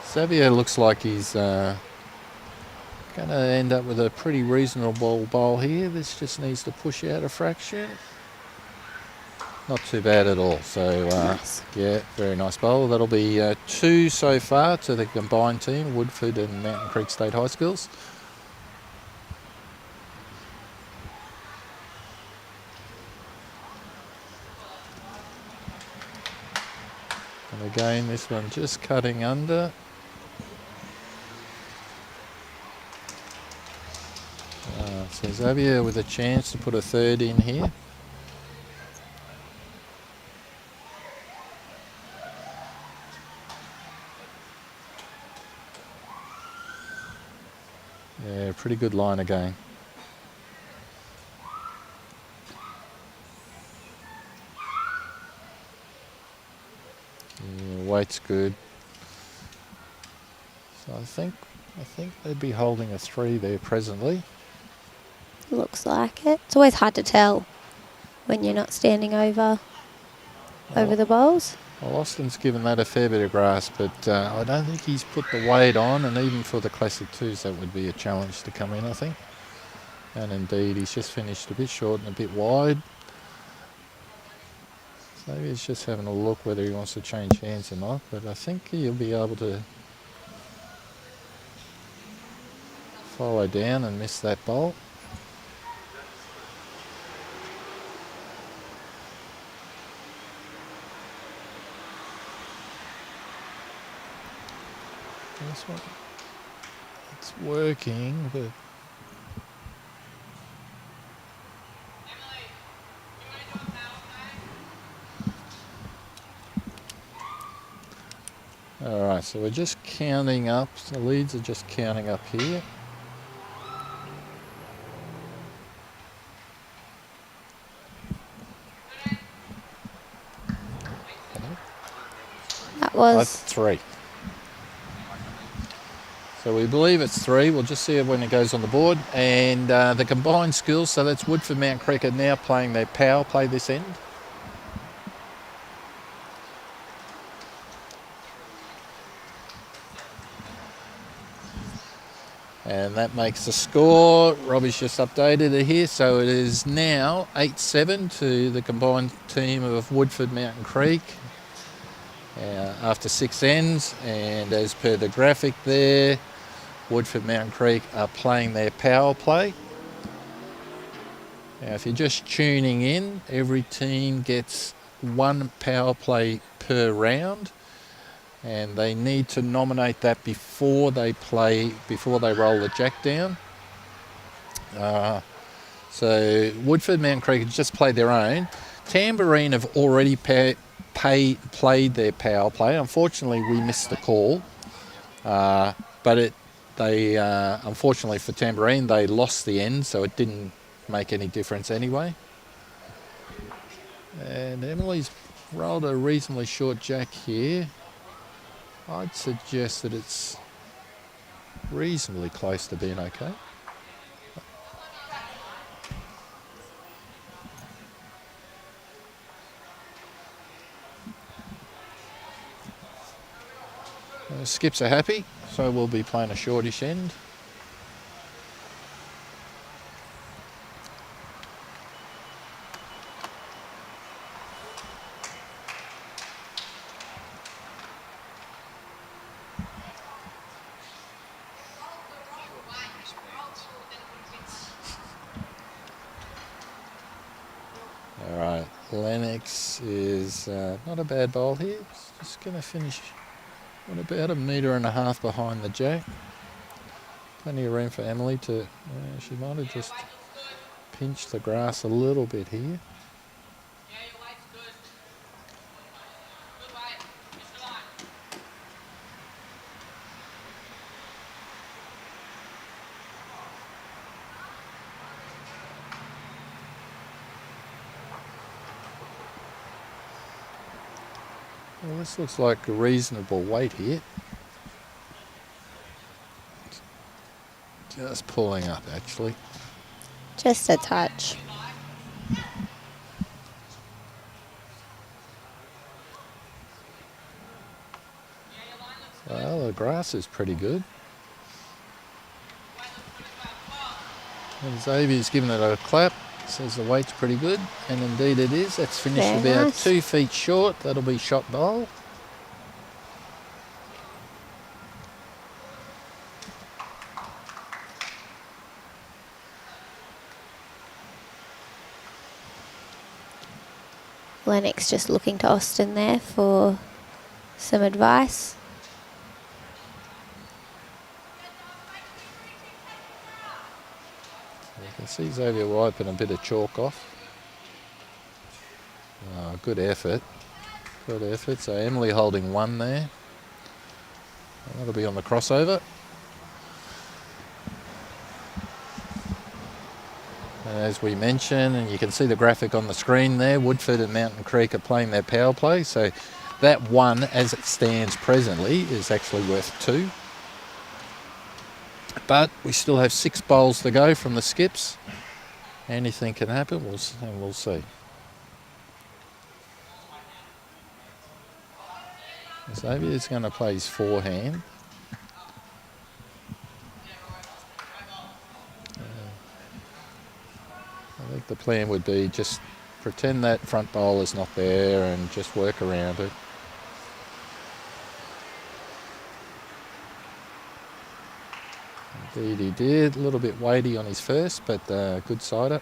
[SPEAKER 1] Xavier looks like he's going to end up with a pretty reasonable bowl here. This just needs to push out a fraction. Not too bad at all. So,
[SPEAKER 2] Nice.
[SPEAKER 1] yeah, very nice bowl. That'll be 2 so far to the combined team, Woodford and Mountain Creek State High Schools. And again, this one just cutting under. So Xavier with a chance to put a third in here. Yeah, pretty good line again. Yeah, weight's good. So I think they'd be holding a 3 there presently.
[SPEAKER 2] Looks like it. It's always hard to tell when you're not standing over the bowls.
[SPEAKER 1] Well, Austin's given that a fair bit of grass, but I don't think he's put the weight on, and even for the Classic 2s, that would be a challenge to come in, I think. And indeed, he's just finished a bit short and a bit wide. So he's just having a look whether he wants to change hands or not, but I think he'll be able to follow down and miss that bowl. This one, it's working, but all right, so we're just counting up. The leads are just counting up here.
[SPEAKER 2] was
[SPEAKER 1] 3. So we believe it's 3. We'll just see it when it goes on the board. And the combined skills, so that's Woodford Mount Creek are now playing their power play this end. And that makes the score. Robbie's just updated it here. So it is now 8-7 to the combined team of Woodford Mountain Creek after 6 ends. And as per the graphic there, Woodford Mountain Creek are playing their power play. Now, if you're just tuning in, every team gets 1 power play per round, and they need to nominate that before they roll the jack down. So Woodford Mountain Creek have just played their own. Tamborine have already played their power play. Unfortunately, we missed the call, but unfortunately for Tamborine, they lost the end, so it didn't make any difference anyway. And Emily's rolled a reasonably short jack here. I'd suggest that it's reasonably close to being okay. Skips are happy, so we'll be playing a shortish end. All right, Lennox is not a bad bowl here. It's just going to finish about 1.5 meters behind the jack. Plenty of room for Emily to, she might have just pinched the grass a little bit here. Well, this looks like a reasonable weight here. Just pulling up, actually.
[SPEAKER 2] just a touch.
[SPEAKER 1] Well, the grass is pretty good. And Xavier's given it a clap. Says the weight's pretty good, and indeed it is. That's finished
[SPEAKER 2] Very
[SPEAKER 1] about
[SPEAKER 2] nice.
[SPEAKER 1] 2 feet short. That'll be shot bowl.
[SPEAKER 2] Lennox just looking to Austin there for some advice.
[SPEAKER 1] You can see Xavier wiping a bit of chalk off. Oh, good effort. Good effort. So Emily holding 1 there. And that'll be on the crossover. And as we mentioned, and you can see the graphic on the screen there, Woodford and Mountain Creek are playing their power play. So that 1, as it stands presently, is actually worth 2. But we still have 6 bowls to go from the skips. Anything can happen, we'll see. Xavier's going to play his forehand. I think the plan would be just pretend that front bowl is not there and just work around it. Indeed he did. A little bit weighty on his first, but good sider.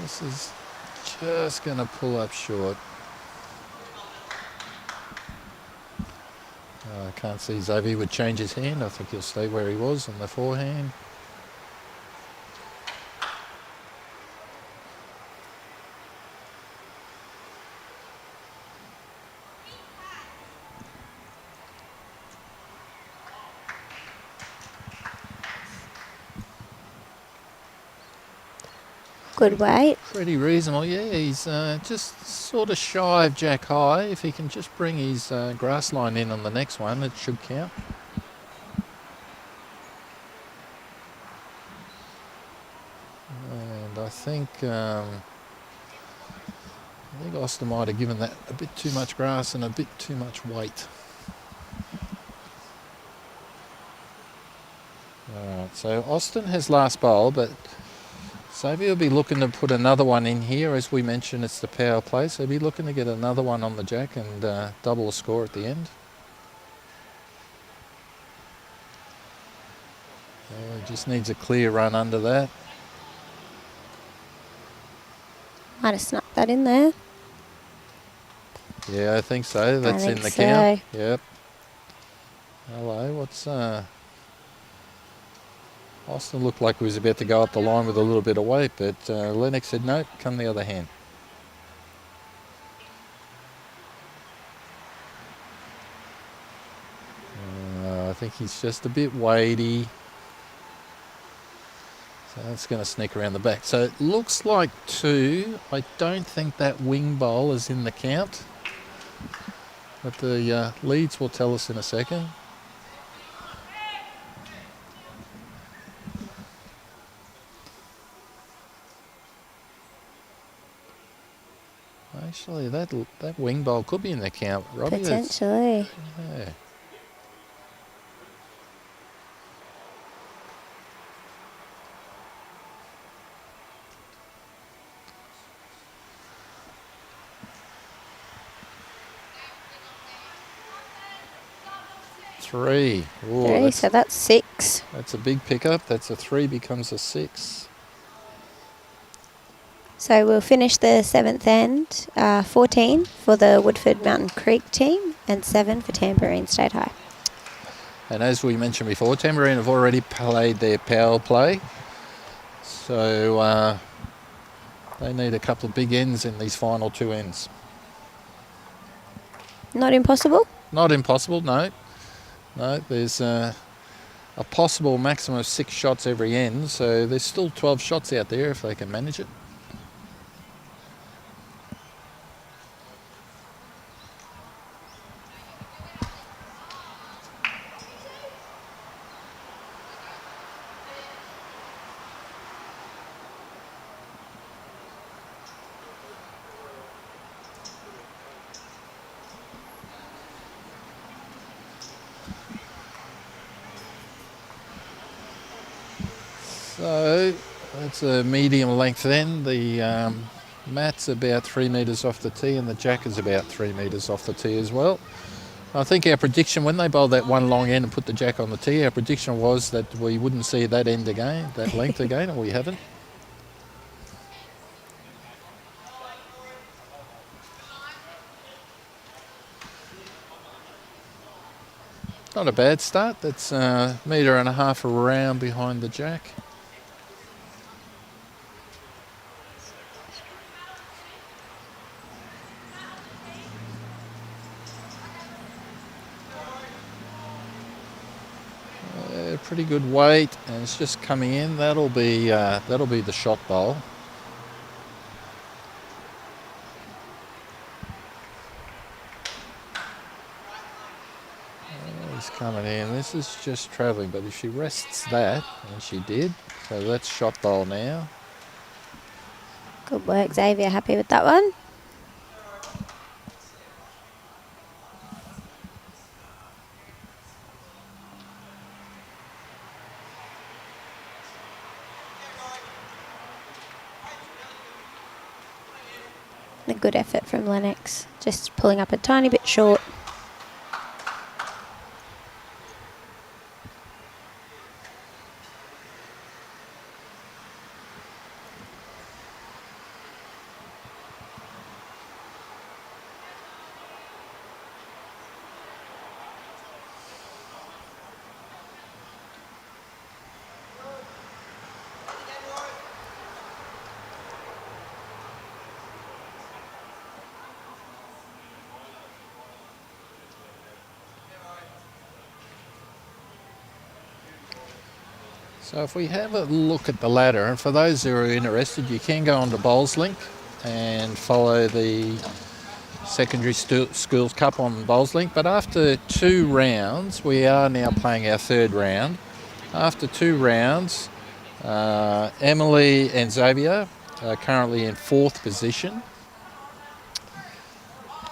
[SPEAKER 1] This is just going to pull up short. I can't see Xavier would change his hand. I think he'll stay where he was on the forehand.
[SPEAKER 2] Good weight.
[SPEAKER 1] Pretty reasonable. Yeah, he's just sort of shy of jack high. If he can just bring his grass line in on the next one, it should count. And I think Austin might have given that a bit too much grass and a bit too much weight. Alright, so Austin has last bowl, but Xavier will be looking to put another one in here. As we mentioned, it's the power play, so he'll be looking to get another one on the jack and double the score at the end. He just needs a clear run under that.
[SPEAKER 2] Might have snuck that in there.
[SPEAKER 1] Yeah, I think so. That's in the count. Yep. Hello, what's Austin looked like he was about to go up the line with a little bit of weight, but Lennox said no, come the other hand. I think he's just a bit weighty. So that's going to sneak around the back. So it looks like 2. I don't think that wing bowl is in the count. But the leads will tell us in a second. Actually, that wing bowl could be in the count, Robbie.
[SPEAKER 2] Potentially.
[SPEAKER 1] Yeah. Three. Ooh,
[SPEAKER 2] 3, so that's 6.
[SPEAKER 1] That's a big pickup. That's a 3 becomes a 6.
[SPEAKER 2] So we'll finish the 7th end, 14 for the Woodford Mountain Creek team and 7 for Tamborine State High.
[SPEAKER 1] And as we mentioned before, Tamborine have already played their power play. So they need a couple of big ends in these final 2 ends.
[SPEAKER 2] Not impossible?
[SPEAKER 1] Not impossible, no. No, there's a possible maximum of 6 shots every end, so there's still 12 shots out there if they can manage it. So that's a medium length end. The mat's about 3 metres off the tee and the jack is about 3 metres off the tee as well. I think our prediction when they bowled that one long end and put the jack on the tee, our prediction was that we wouldn't see that end again, that length again, and we haven't. Not a bad start. That's a metre and a half around behind the jack. Pretty good weight, and it's just coming in. That'll be the shot bowl. He's coming in. This is just travelling, but if she rests that, and she did, so that's shot bowl now.
[SPEAKER 2] Good work, Xavier. Happy with that one? A good effort from Lennox, just pulling up a tiny bit short.
[SPEAKER 1] So if we have a look at the ladder, and for those who are interested, you can go onto Bowls Link and follow the Secondary Schools Cup on Bowls Link. But after 2 rounds, we are now playing our 3rd round. After 2 rounds, Emily and Xavier are currently in 4th position.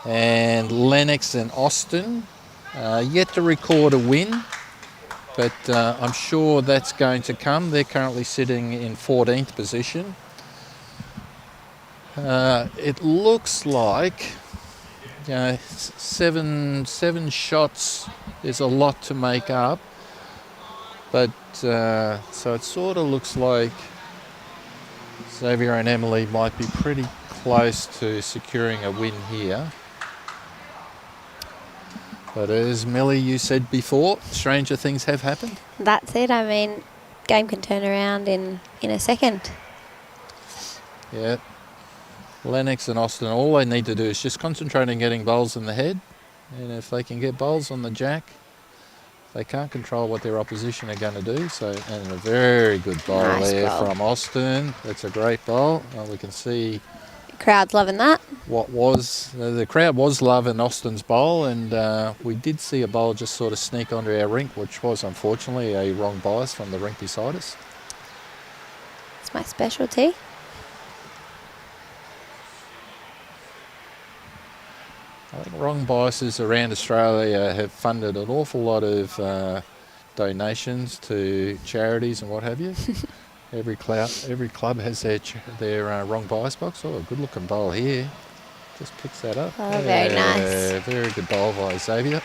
[SPEAKER 1] And Lennox and Austin yet to record a win, but I'm sure that's going to come. They're currently sitting in 14th position. It looks like seven shots is a lot to make up, but so it sort of looks like Xavier and Emily might be pretty close to securing a win here. But as Millie, you said before, stranger things have happened.
[SPEAKER 2] That's it. I mean, game can turn around in a second.
[SPEAKER 1] Yeah. Lennox and Austin, all they need to do is just concentrate on getting bowls in the head. And if they can get bowls on the jack, they can't control what their opposition are going to do. So, and a very good bowl from Austin. That's a great bowl. We can see
[SPEAKER 2] crowd's loving that.
[SPEAKER 1] The crowd was loving Austin's bowl, and we did see a bowl just sort of sneak onto our rink, which was unfortunately a wrong bias from the rink beside us.
[SPEAKER 2] It's my specialty.
[SPEAKER 1] I think wrong biases around Australia have funded an awful lot of donations to charities and what have you. Every club has their wrong bias box. Oh, a good looking bowl here. Just picks that up.
[SPEAKER 2] Oh, very nice.
[SPEAKER 1] Very good bowl by Xavier.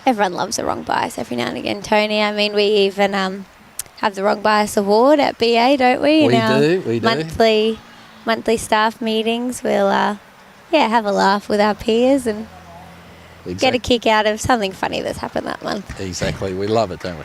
[SPEAKER 2] Everyone loves a wrong bias every now and again, Tony. I mean, we even have the wrong bias award at BA, don't we?
[SPEAKER 1] We do.
[SPEAKER 2] Monthly staff meetings. We'll have a laugh with our peers and get a kick out of something funny that's happened that month.
[SPEAKER 1] Exactly. We love it, don't we?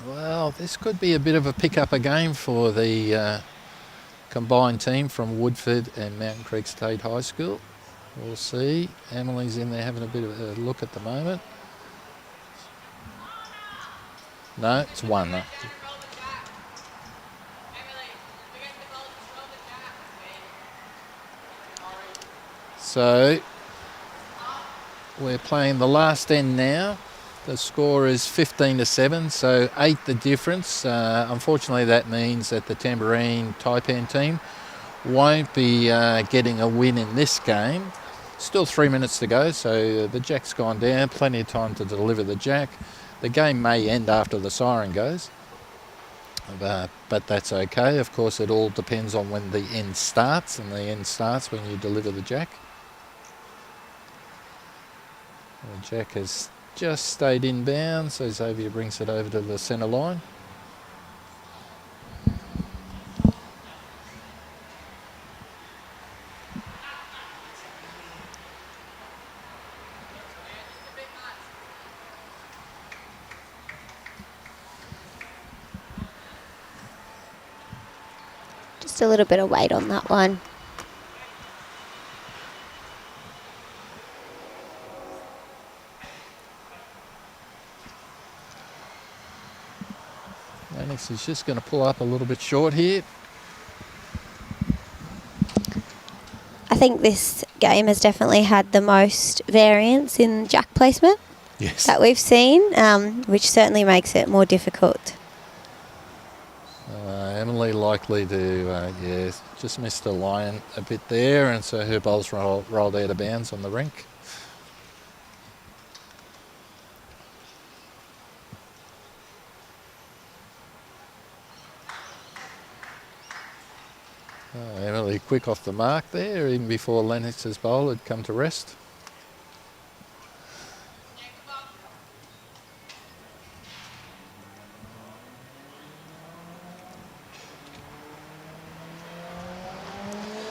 [SPEAKER 1] Well, this could be a bit of a pick-up a game for the combined team from Woodford and Mountain Creek State High School. We'll see. Emily's in there having a bit of a look at the moment. No, it's 1. So we're playing the last end now. The score is 15-7, so 8 the difference. Unfortunately, that means that the Tamborine Taipan team won't be getting a win in this game. Still 3 minutes to go, so the jack's gone down. Plenty of time to deliver the jack. The game may end after the siren goes, but that's okay. Of course, it all depends on when the end starts, and the end starts when you deliver the jack. The jack has just stayed inbound, so Xavier brings it over to the centre line.
[SPEAKER 2] Just a little bit of weight on that one.
[SPEAKER 1] Lennox is just going to pull up a little bit short here.
[SPEAKER 2] I think this game has definitely had the most variance in jack placement that we've seen, which certainly makes it more difficult.
[SPEAKER 1] Emily likely to, just missed the line a bit there, and so her bowl's rolled out of bounds on the rink. Emily quick off the mark there, even before Lennox's bowl had come to rest.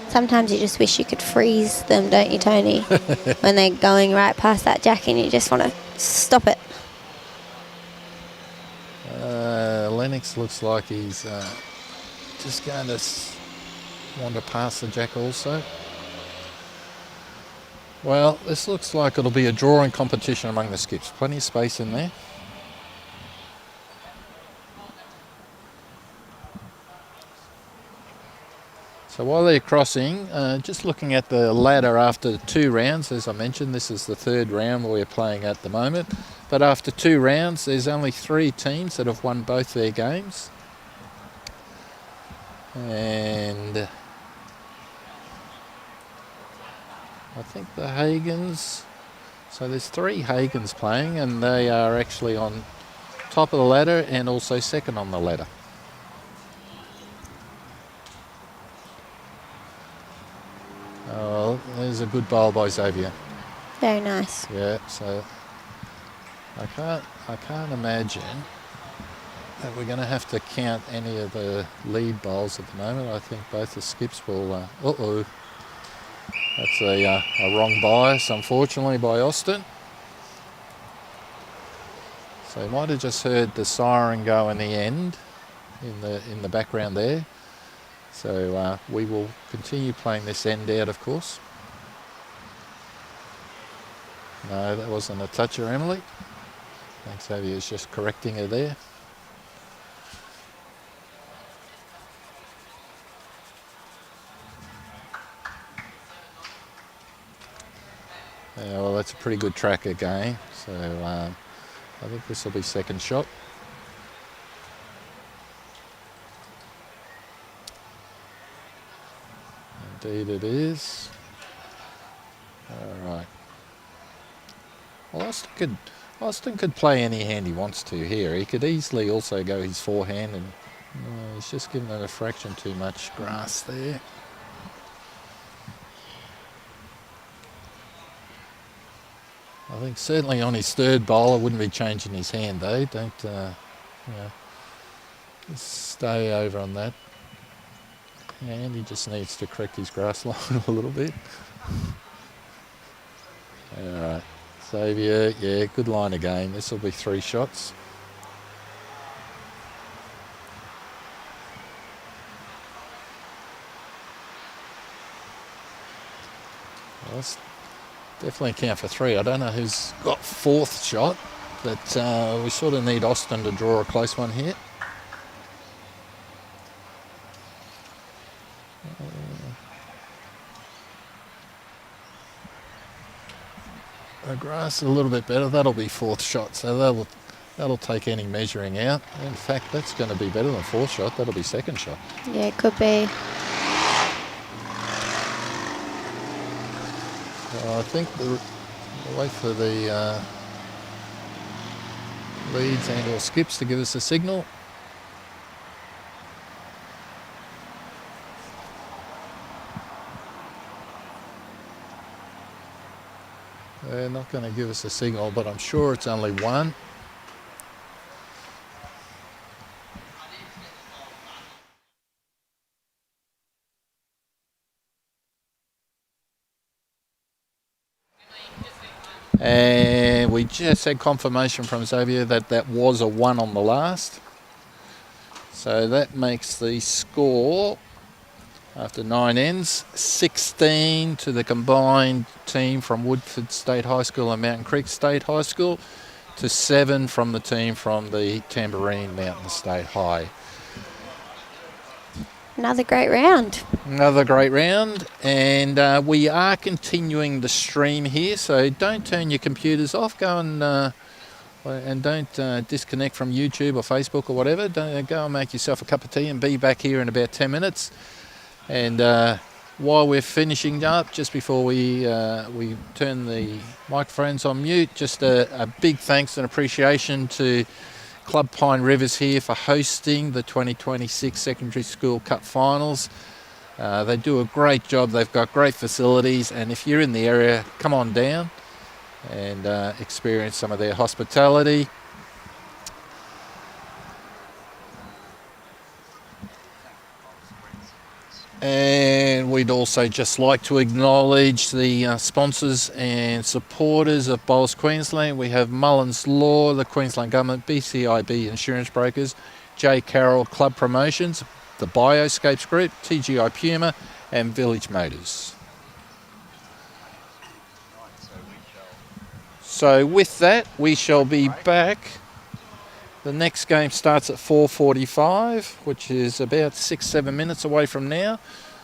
[SPEAKER 2] Sometimes you just wish you could freeze them, don't you, Tony? When they're going right past that jack and you just want to stop it.
[SPEAKER 1] Lennox looks like he's just going to want to pass the jack also. Well, this looks like it'll be a drawing competition among the skips. Plenty of space in there. So while they're crossing, just looking at the ladder after 2 rounds, as I mentioned, this is the 3rd round we're playing at the moment. But after 2 rounds, there's only 3 teams that have won both their games. And I think the Hagans, so there's 3 Hagans playing, and they are actually on top of the ladder and also 2nd on the ladder. Oh, there's a good bowl by Xavier.
[SPEAKER 2] Very nice.
[SPEAKER 1] Yeah, so I can't imagine that we're going to have to count any of the lead bowls at the moment. I think both the skips will. That's a wrong bias, unfortunately, by Austin. So you might have just heard the siren go in the end, in the background there. So we will continue playing this end out, of course. No, that wasn't a toucher, Emily. Thanks, Xavier's just correcting her there. Well, that's a pretty good track again. So I think this will be 2nd shot. Indeed it is. All right. Well, Austin could play any hand he wants to here. He could easily also go his forehand, and he's just given it a fraction too much grass there. I think certainly on his 3rd bowl, I wouldn't be changing his hand though. Don't, just stay over on that. And he just needs to correct his grass line a little bit. All right, Xavier, yeah, good line again. This will be 3 shots. Well, let's definitely count for 3. I don't know who's got 4th shot, but we sort of need Austin to draw a close one here. The grass a little bit better. That'll be 4th shot, so that'll take any measuring out. In fact, that's going to be better than 4th shot. That'll be 2nd shot.
[SPEAKER 2] Yeah, it could be.
[SPEAKER 1] I think we'll wait for the leads and or skips to give us a signal. They're not going to give us a signal, but I'm sure it's only 1. And we just had confirmation from Xavier that that was a 1 on the last. So that makes the score, after 9 ends, 16 to the combined team from Woodford State High School and Mountain Creek State High School, to 7 from the team from the Tamborine Mountain State High.
[SPEAKER 2] Another great round.
[SPEAKER 1] Another great round, and we are continuing the stream here, so don't turn your computers off. Go and don't disconnect from YouTube or Facebook or whatever. Go and make yourself a cup of tea and be back here in about 10 minutes. And while we're finishing up, just before we turn the microphones on mute, just a big thanks and appreciation to Club Pine Rivers here for hosting the 2026 Secondary School Cup Finals. They do a great job. They've got great facilities, and if you're in the area, come on down and experience some of their hospitality. And we'd also just like to acknowledge the sponsors and supporters of Bowls Queensland. We have Mullins Law, the Queensland Government, BCIB Insurance Brokers, J. Carroll Club Promotions, the Bioscapes Group, TGI Puma, and Village Motors. So with that, we shall be back. The next game starts at 4:45, which is about 6-7 minutes away from now.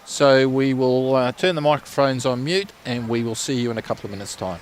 [SPEAKER 1] So we will turn the microphones on mute, and we will see you in a couple of minutes' time.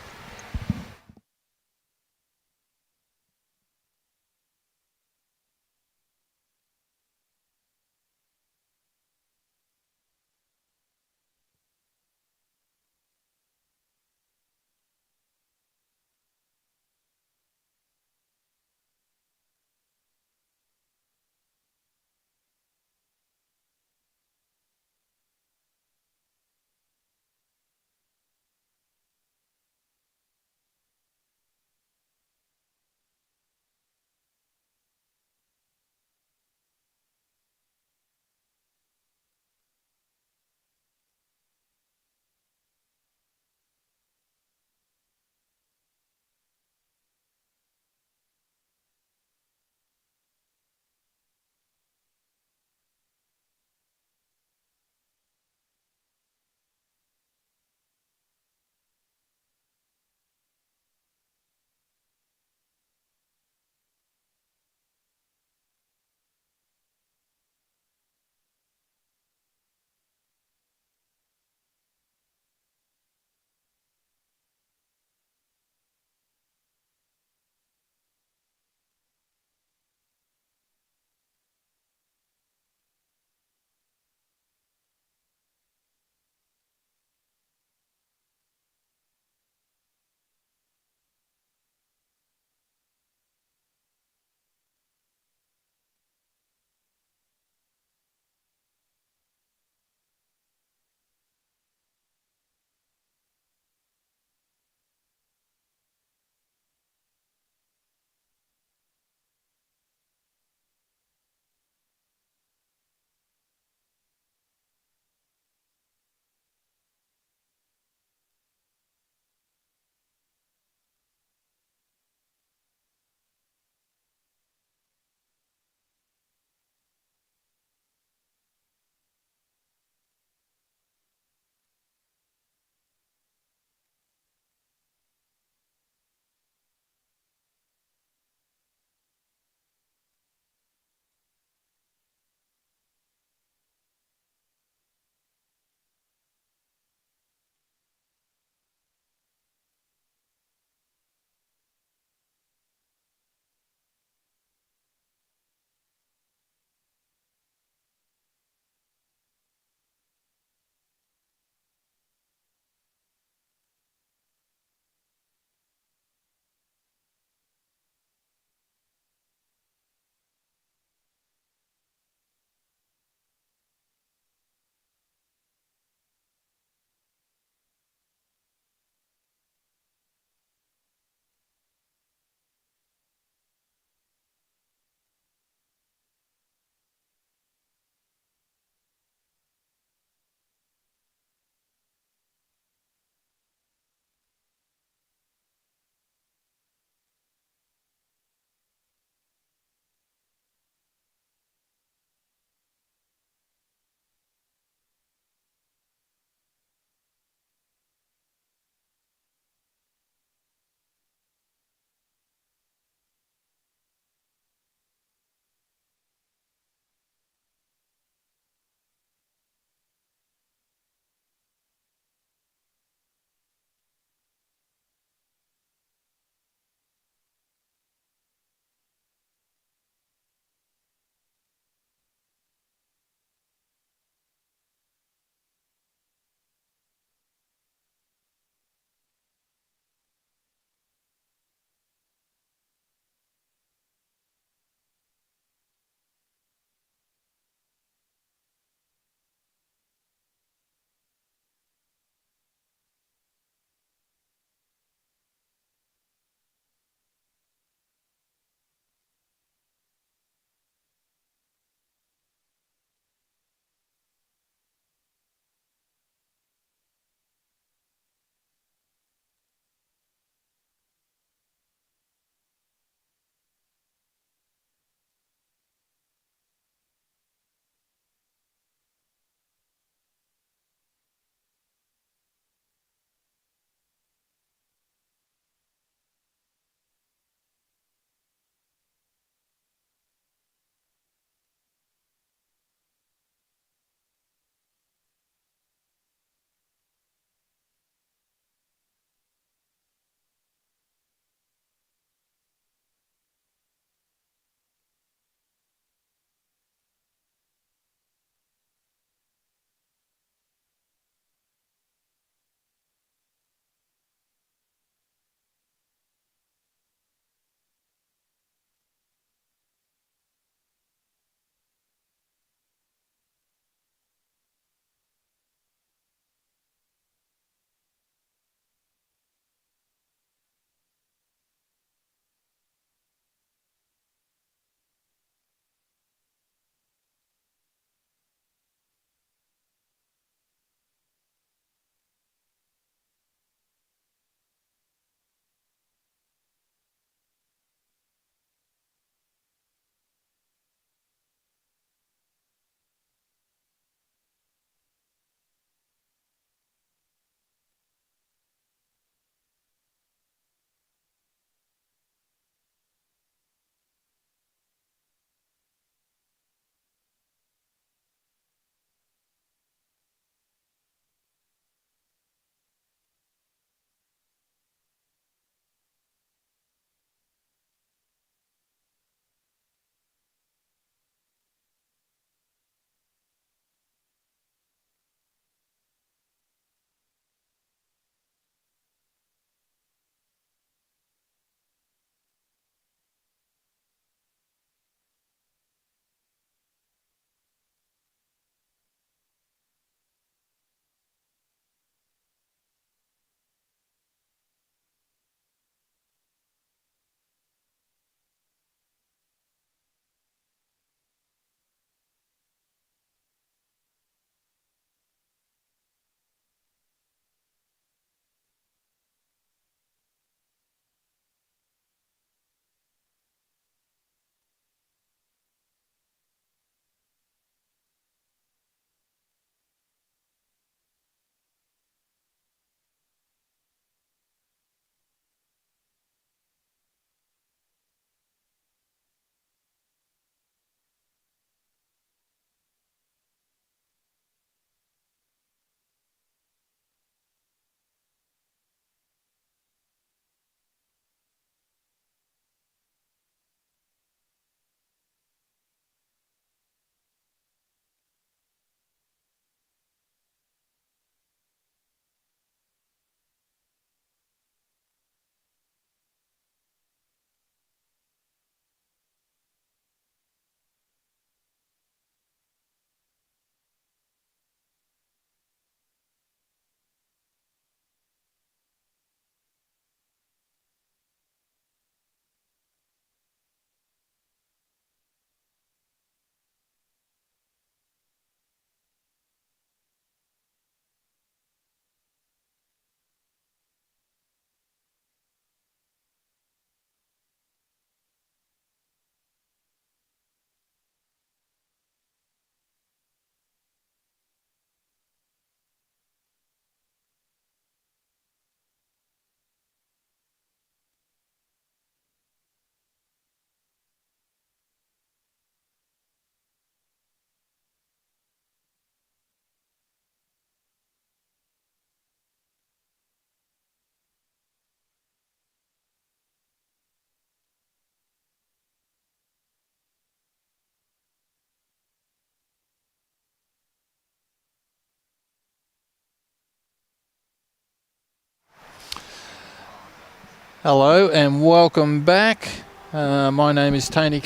[SPEAKER 1] Hello and welcome back. My name is Tony.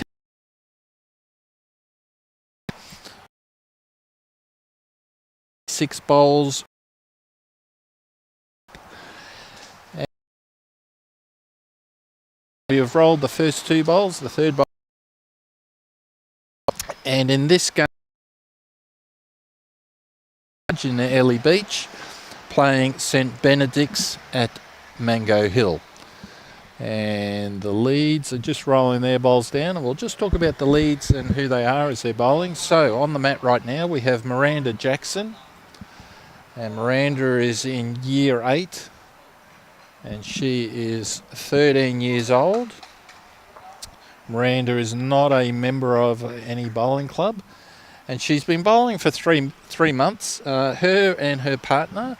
[SPEAKER 1] 6 bowls. And we have rolled the first 2 bowls, the third bowl. And in this game, in the Ellie Beach, playing St Benedict's at Mango Hill. And the leads are just rolling their bowls down, and we'll just talk about the leads and who they are as they're bowling. So on the mat right now we have Miranda Jackson, and Miranda is in year 8 and she is 13 years old. Miranda is not a member of any bowling club, and she's been bowling for three months. Her and her partner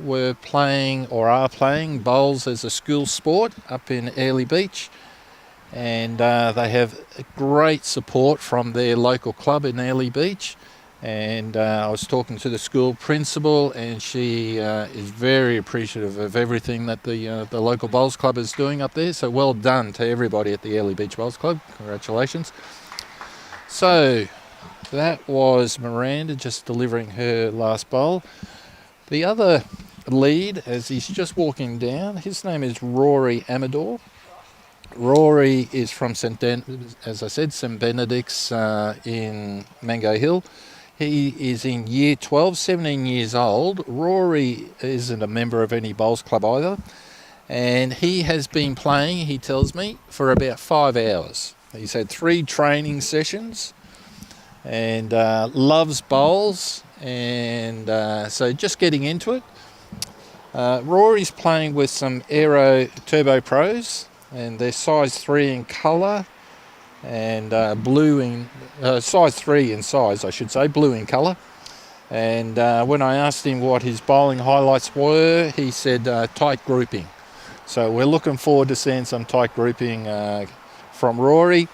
[SPEAKER 1] were playing or are playing bowls as a school sport up in Airlie Beach, and they have great support from their local club in Airlie Beach. And I was talking to the school principal, and she is very appreciative of everything that the local bowls club is doing up there. So well done to everybody at the Airlie Beach Bowls Club. Congratulations. So that was Miranda just delivering her last bowl. The other lead, as he's just walking down, his name is Rory Amador. Rory is from St Benedict's in Mango Hill. He is in year 12, 17 years old. Rory isn't a member of any bowls club either, and he has been playing, he tells me, for about 5 hours. He's had 3 training sessions and loves bowls. And so just getting into it. Rory's playing with some Aero Turbo Pros, and they're size 3 in colour and blue in size 3 in size, I should say, blue in colour. And when I asked him what his bowling highlights were, he said tight grouping. So we're looking forward to seeing some tight grouping from Rory.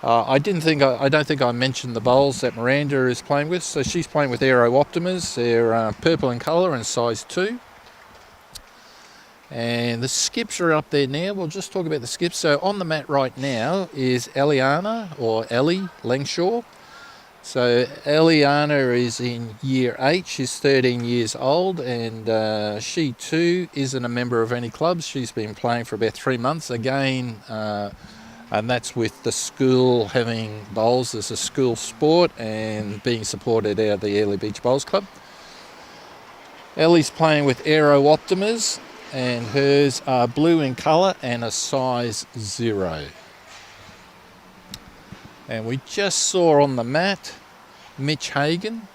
[SPEAKER 1] I don't think I mentioned the bowls that Miranda is playing with. So she's playing with Aero Optimas. They're purple in colour and size 2. And the skips are up there now. We'll just talk about the skips. So on the mat right now is Elliama, or Ellie Langshore. So Elliama is in year 8. She's 13 years old, and she too isn't a member of any clubs. She's been playing for about 3 months. Again, and that's with the school having bowls as a school sport and being supported out of the Airlie Beach Bowls Club. Ellie's playing with Aero Optimas, and hers are blue in colour and a size 0. And we just saw on the mat Mitch Hagan.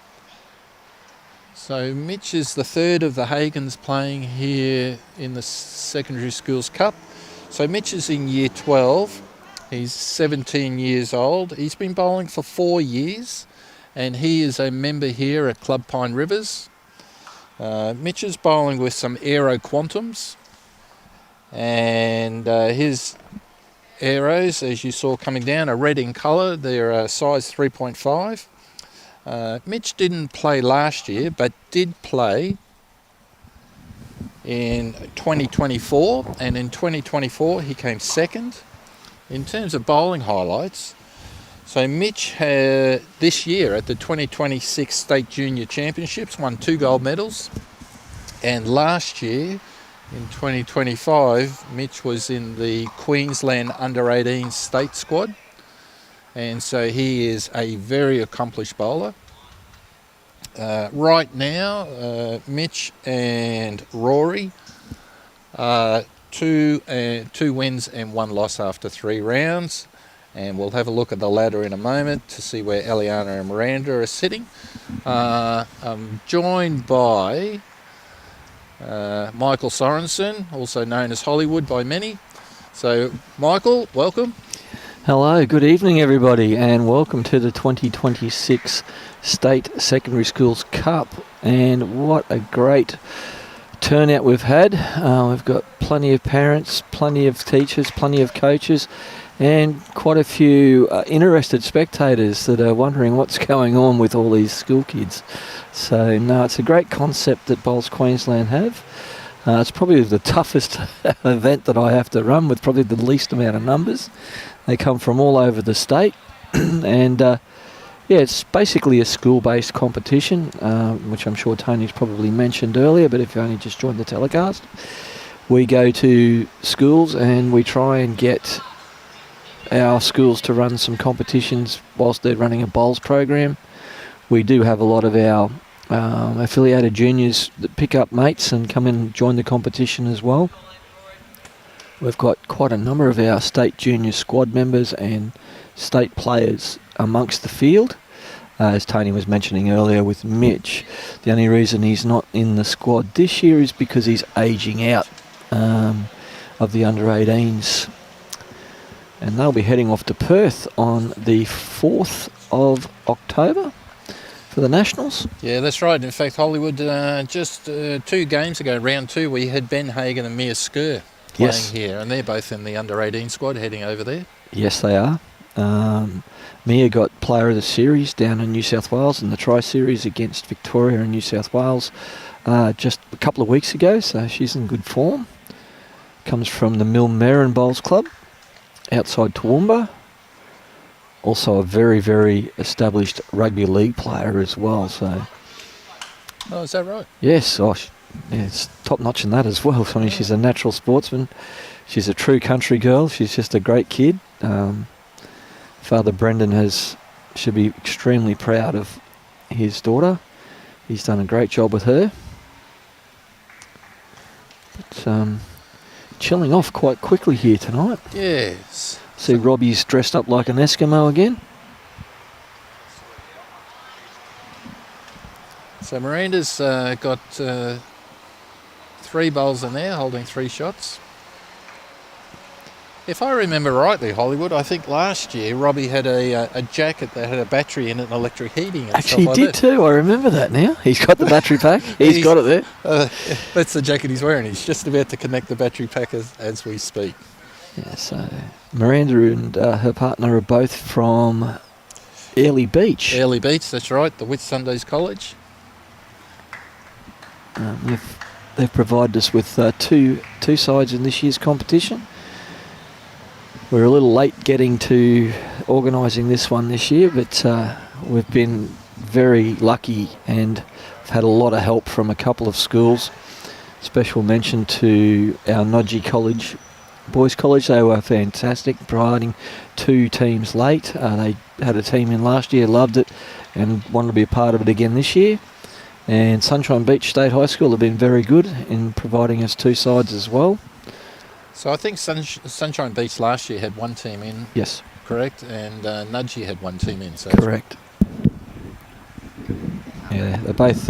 [SPEAKER 1] So Mitch is the third of the Hagans playing here in the Secondary Schools Cup. So Mitch is in year 12. He's 17 years old. He's been bowling for 4 years, and he is a member here at Club Pine Rivers. Mitch is bowling with some Aero Quantums, and his Aeros, as you saw coming down, are red in colour. They're size 3.5. Mitch didn't play last year, but did play in 2024, and in 2024 he came second. In terms of bowling highlights, so Mitch had this year at the 2026 State Junior Championships won 2 gold medals, and last year in 2025 Mitch was in the Queensland Under-18 state squad, and so he is a very accomplished bowler. Right now Mitch and Rory are 2 wins and 1 loss after 3 rounds, and we'll have a look at the ladder in a moment to see where Elliama and Miranda are sitting. I'm joined by Michael Sorensen, also known as Hollywood by many. So Michael, welcome.
[SPEAKER 3] Hello, good evening everybody, and welcome to the 2026 State Secondary Schools Cup. And what a great turnout we've had. We've got plenty of parents, plenty of teachers, plenty of coaches, and quite a few interested spectators that are wondering what's going on with all these school kids. So no, it's a great concept that Bowls Queensland have. It's probably the toughest event that I have to run, with probably the least amount of numbers. They come from all over the state, and it's basically a school-based competition, which I'm sure Tony's probably mentioned earlier, but if you only just joined the telecast, we go to schools and we try and get our schools to run some competitions whilst they're running a bowls program. We do have a lot of our affiliated juniors that pick up mates and come in and join the competition as well. We've got quite a number of our state junior squad members and state players amongst the field. As Tony was mentioning earlier with Mitch, the only reason he's not in the squad this year is because he's ageing out of the under-18s. And they'll be heading off to Perth on the 4th of October for the Nationals.
[SPEAKER 1] Yeah, that's right. In fact, Hollywood, just 2 games ago, round 2, we had Ben Hagan and Mia Skur playing here, and they're both in the under-18 squad heading over there.
[SPEAKER 3] Yes, they are. Mia got Player of the Series down in New South Wales in the Tri-Series against Victoria and New South Wales just a couple of weeks ago, so she's in good form. Comes from the Millmerran Bowls Club outside Toowoomba. Also a very, very established rugby league player as well. So.
[SPEAKER 1] Oh, is that right?
[SPEAKER 3] Yes, it's top-notch in that as well. I mean, she's a natural sportsman. She's a true country girl. She's just a great kid. Father Brendan should be extremely proud of his daughter. He's done a great job with her. But chilling off quite quickly here tonight.
[SPEAKER 1] Yes.
[SPEAKER 3] See, Robbie's dressed up like an Eskimo again.
[SPEAKER 1] So Miranda's got 3 bowls in there, holding 3 shots. If I remember rightly, Hollywood, I think last year Robbie had a jacket that had a battery in it and electric heating. And
[SPEAKER 3] Actually,
[SPEAKER 1] stuff
[SPEAKER 3] he
[SPEAKER 1] like
[SPEAKER 3] did too. I remember that now. He's got the battery pack. He's got it there.
[SPEAKER 1] That's the jacket he's wearing. He's just about to connect the battery pack as we speak.
[SPEAKER 3] Yeah, so Miranda and her partner are both from Airlie Beach.
[SPEAKER 1] Airlie Beach, that's right, the Whitsunday's College.
[SPEAKER 3] They've provided us with two sides in this year's competition. We're a little late getting to organising this one this year, but we've been very lucky and had a lot of help from a couple of schools. Special mention to our Nodgy College, Boys College. They were fantastic, providing 2 teams late. They had a team in last year, loved it, and wanted to be a part of it again this year. And Sunshine Beach State High School have been very good in providing us 2 sides as well.
[SPEAKER 1] So I think Sunshine Beach last year had 1 team in.
[SPEAKER 3] Yes.
[SPEAKER 1] Correct, and Nudgee had 1 team in. So
[SPEAKER 3] correct. Yeah, they both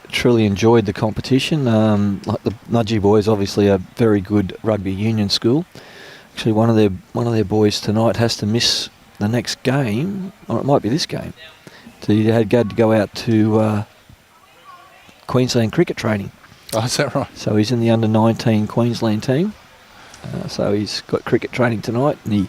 [SPEAKER 3] truly enjoyed the competition. Like the Nudgee boys, obviously a very good rugby union school. Actually, one of their boys tonight has to miss the next game, or it might be this game. So he had to go out to Queensland cricket training.
[SPEAKER 1] Oh, is that right?
[SPEAKER 3] So he's in the under-19 Queensland team. So he's got cricket training tonight, and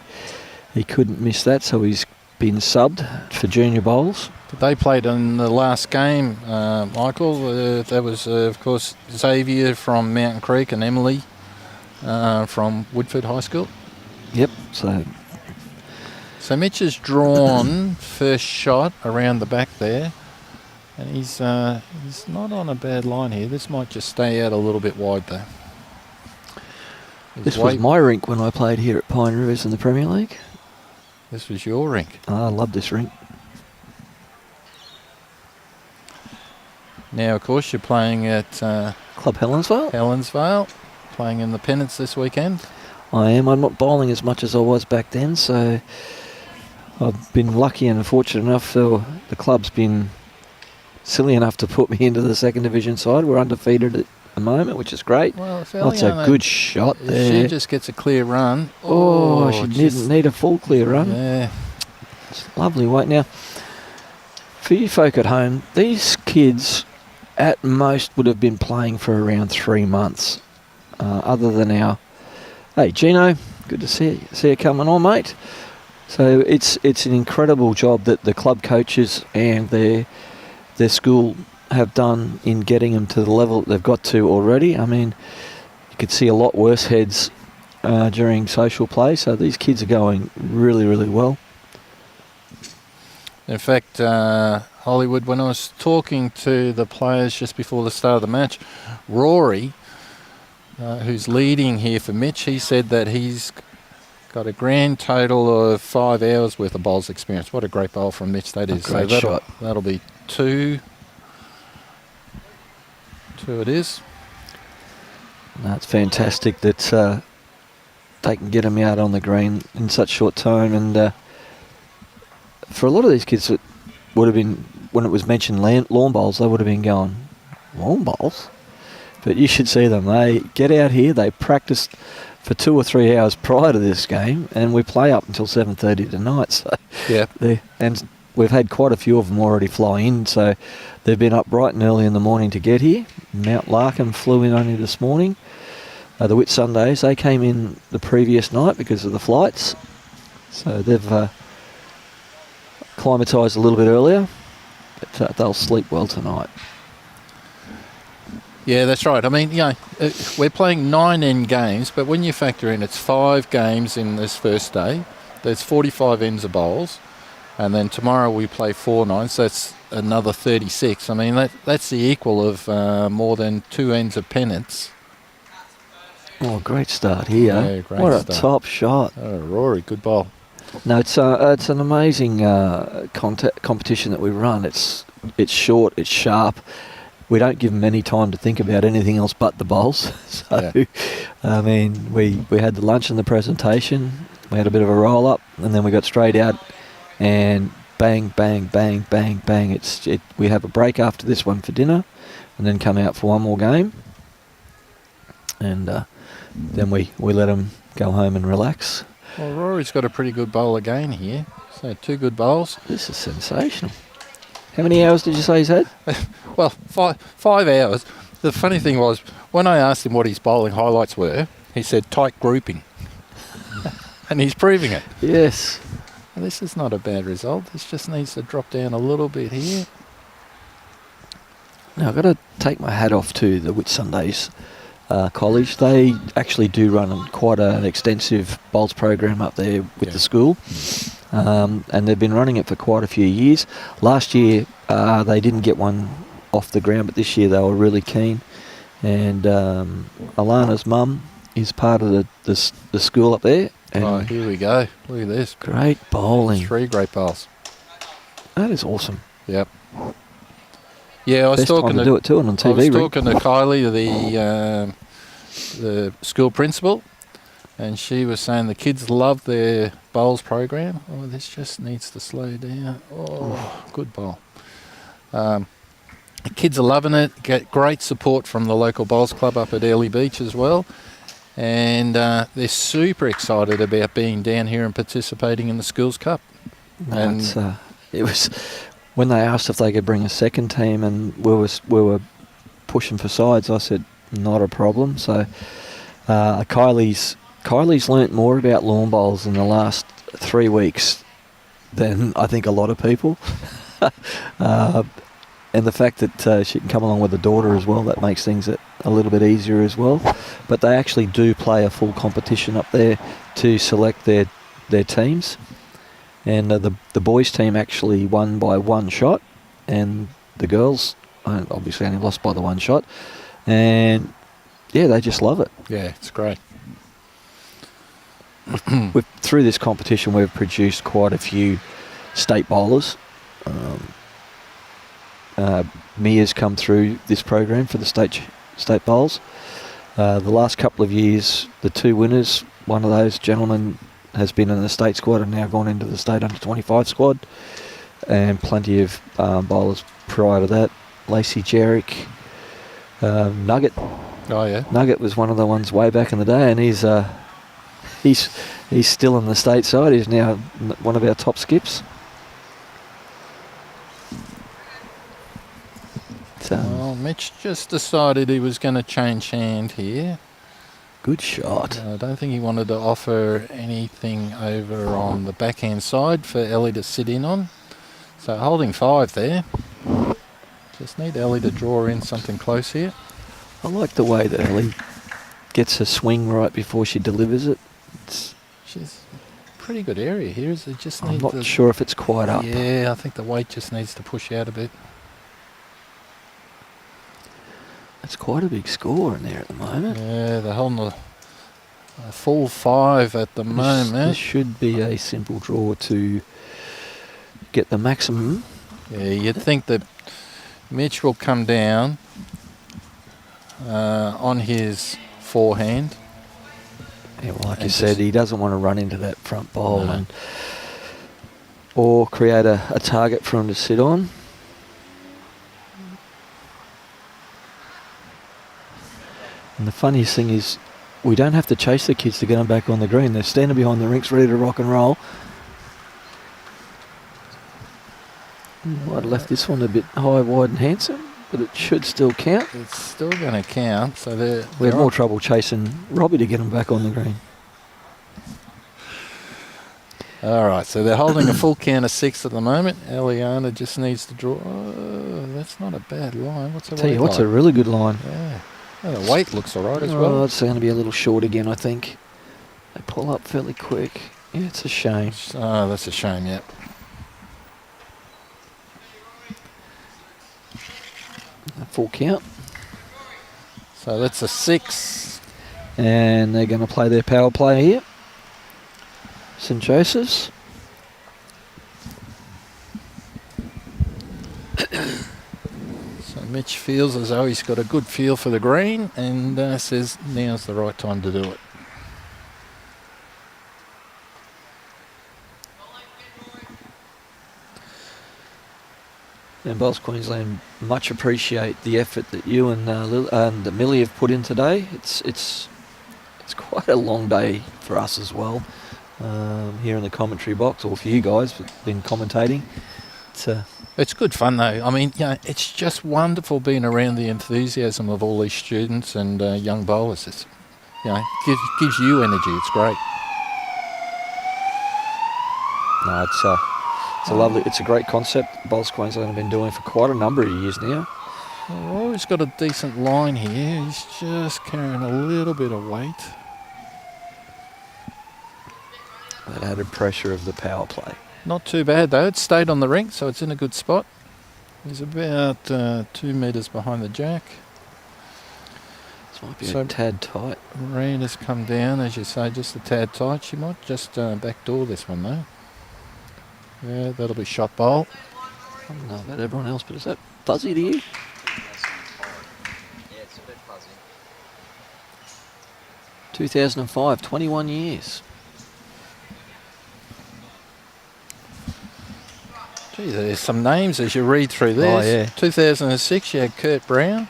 [SPEAKER 3] he couldn't miss that, so he's been subbed for junior bowls.
[SPEAKER 1] They played in the last game, Michael. That was, of course, Xavier from Mountain Creek and Emily from Woodford High School.
[SPEAKER 3] Yep. So
[SPEAKER 1] Mitch has drawn first shot around the back there. And he's not on a bad line here. This might just stay out a little bit wide though.
[SPEAKER 3] This was my rink when I played here at Pine Rivers in the Premier League.
[SPEAKER 1] This was your rink.
[SPEAKER 3] I love this rink.
[SPEAKER 1] Now, of course, you're playing at
[SPEAKER 3] Club Helensvale,
[SPEAKER 1] playing in the Pennants this weekend.
[SPEAKER 3] I am. I'm not bowling as much as I was back then, so I've been lucky and fortunate enough. So the club's been silly enough to put me into the 2nd Division side. We're undefeated at the moment, which is great.
[SPEAKER 1] Well,
[SPEAKER 3] that's a good shot there.
[SPEAKER 1] She just gets a clear run.
[SPEAKER 3] She didn't need a full clear run.
[SPEAKER 1] Yeah.
[SPEAKER 3] It's lovely weight. Now, for you folk at home, these kids at most would have been playing for around 3 months. Other than our... Hey, Gino, good to see you coming on, mate. So it's an incredible job that the club coaches and their school have done in getting them to the level that they've got to already. I mean, you could see a lot worse heads during social play, so these kids are going really, really well.
[SPEAKER 1] In fact, Hollywood, when I was talking to the players just before the start of the match, Rory, who's leading here for Mitch, he said that he's got a grand total of 5 hours worth of bowls experience. What a great bowl from Mitch that is.
[SPEAKER 3] Great shot.
[SPEAKER 1] That'll be 2. 2 it is.
[SPEAKER 3] That's fantastic that they can get them out on the green in such short time. And for a lot of these kids, it would have been, when it was mentioned lawn bowls, they would have been going, lawn bowls? But you should see them. They get out here, they practice for 2 or 3 hours prior to this game, and we play up until 7:30 tonight. So
[SPEAKER 1] yeah,
[SPEAKER 3] and we've had quite a few of them already fly in, so they've been up bright and early in the morning to get here. Mount Larkin flew in only this morning. The Whitsundays, they came in the previous night because of the flights, so they've acclimatised a little bit earlier, but they'll sleep well tonight.
[SPEAKER 1] Yeah, that's right. I mean, we're playing 9 end games, but when you factor in it's 5 games in this first day, there's 45 ends of bowls, and then tomorrow we play 4 nines, so that's another 36. I mean, that's the equal of more than 2 ends of pennants.
[SPEAKER 3] Oh, great start here.
[SPEAKER 1] Yeah, great
[SPEAKER 3] what
[SPEAKER 1] start.
[SPEAKER 3] A top shot.
[SPEAKER 1] Oh, Rory, good ball.
[SPEAKER 3] No, it's an amazing competition that we run. It's short, it's sharp. We don't give them any time to think about anything else but the bowls. So, yeah. I mean, we had the lunch and the presentation. We had a bit of a roll up, and then we got straight out, and bang, bang, bang, bang, bang. We have a break after this one for dinner, and then come out for one more game, and then we let them go home and relax.
[SPEAKER 1] Well, Rory's got a pretty good bowl again here. So 2 good bowls.
[SPEAKER 3] This is sensational. How many hours did you say he's had?
[SPEAKER 1] Well, 5 hours. The funny thing was, when I asked him what his bowling highlights were, he said tight grouping. And he's proving it.
[SPEAKER 3] Yes.
[SPEAKER 1] Well, this is not a bad result. This just needs to drop down a little bit here.
[SPEAKER 3] Now, I've got to take my hat off to the Whitsundays College. They actually do run quite an extensive bowls program up there with the school. And they've been running it for quite a few years. Last year, they didn't get one off the ground, but this year they were really keen. And Alana's mum is part of the school up there. And
[SPEAKER 1] here we go. Look at this.
[SPEAKER 3] Great bowling.
[SPEAKER 1] 3 great bowls.
[SPEAKER 3] That is awesome.
[SPEAKER 1] Yep. Yeah, I was talking
[SPEAKER 3] to do it too on TV.
[SPEAKER 1] I was talking to Kylie, the school principal, and she was saying the kids love their bowls program. Oh, this just needs to slow down. Oh, good bowl. The kids are loving it. Get great support from the local bowls club up at Early Beach as well. And they're super excited about being down here and participating in the Schools Cup. And
[SPEAKER 3] it was when they asked if they could bring a second team, and we were pushing for sides. I said not a problem. So Kylie's learnt more about lawn bowls in the last 3 weeks than I think a lot of people. And the fact that she can come along with a daughter as well, that makes things a little bit easier as well. But they actually do play a full competition up there to select their teams. And the boys' team actually won by 1 shot, and the girls obviously only lost by the 1 shot. And yeah, they just love it.
[SPEAKER 1] Yeah, it's great.
[SPEAKER 3] Through this competition, we've produced quite a few state bowlers. Mia's come through this program for the state bowls. The last couple of years, the 2 winners, one of those gentlemen has been in the state squad and now gone into the state under 25 squad, and plenty of bowlers prior to that. Lacey Jarrick, Nugget.
[SPEAKER 1] Oh yeah,
[SPEAKER 3] Nugget was one of the ones way back in the day, and he's still in the state side. He's now one of our top skips.
[SPEAKER 1] Well, Mitch just decided he was going to change hand here.
[SPEAKER 3] Good shot.
[SPEAKER 1] I don't think he wanted to offer anything over on the backhand side for Ellie to sit in on. So holding 5 there. Just need Ellie to draw in something close here.
[SPEAKER 3] I like the way that Ellie gets her swing right before she delivers it.
[SPEAKER 1] She's pretty good area here. Is it just
[SPEAKER 3] I'm
[SPEAKER 1] need
[SPEAKER 3] not sure if it's quite up.
[SPEAKER 1] Yeah, I think the weight just needs to push out a bit.
[SPEAKER 3] It's quite a big score in there at the moment.
[SPEAKER 1] Yeah, they're holding a full 5 at the moment.
[SPEAKER 3] This should be a simple draw to get the maximum.
[SPEAKER 1] Yeah, you'd think that Mitch will come down on his forehand.
[SPEAKER 3] Yeah, well, like
[SPEAKER 1] And
[SPEAKER 3] you said, he doesn't want to run into that front bowl or create a target for him to sit on. And the funniest thing is, we don't have to chase the kids to get them back on the green. They're standing behind the rinks ready to rock and roll. Might have left this one a bit high, wide and handsome, but it should still count.
[SPEAKER 1] It's still going to count. So
[SPEAKER 3] we had more trouble chasing Robbie to get him back on the green.
[SPEAKER 1] All right, so they're holding a full count of 6 at the moment. Elliama just needs to draw. Oh, that's not a bad line. What's the
[SPEAKER 3] Tell
[SPEAKER 1] weight
[SPEAKER 3] you what's
[SPEAKER 1] like?
[SPEAKER 3] a really good line.
[SPEAKER 1] Yeah. Oh, the weight looks all right as
[SPEAKER 3] Oh,
[SPEAKER 1] well.
[SPEAKER 3] it's going to be a little short again, I think. They pull up fairly quick. Yeah, it's a shame.
[SPEAKER 1] Oh, that's a shame, yeah.
[SPEAKER 3] A full count.
[SPEAKER 1] So that's a 6.
[SPEAKER 3] And they're going to play their power play here. St. Joseph's.
[SPEAKER 1] So Mitch feels as though he's got a good feel for the green and says now's the right time to do it.
[SPEAKER 3] And Bowls Queensland much appreciate the effort that you and Millie have put in today. It's quite a long day for us as well here in the commentary box, or for you guys who've been commentating.
[SPEAKER 1] It's good fun though. I mean, it's just wonderful being around the enthusiasm of all these students and young bowlers. It's, gives you energy. It's great.
[SPEAKER 3] No, it's a great concept. Bowls Queensland have been doing for quite a number of years now.
[SPEAKER 1] Well, Rory's got a decent line here. He's just carrying a little bit of weight.
[SPEAKER 3] That added pressure of the power play.
[SPEAKER 1] Not too bad though. It's stayed on the rink, so it's in a good spot. He's about 2 metres behind the jack.
[SPEAKER 3] This might be a tad tight.
[SPEAKER 1] Miranda's come down, as you say, just a tad tight. She might just backdoor this one though. Yeah, that'll be shot bowl.
[SPEAKER 3] I don't know about everyone else, but is that fuzzy to you?
[SPEAKER 4] Yeah, it's a bit fuzzy.
[SPEAKER 3] 2005, 21 years.
[SPEAKER 1] Gee, there's some names as you read through this.
[SPEAKER 3] Oh, yeah.
[SPEAKER 1] 2006, you had Kurt Brown.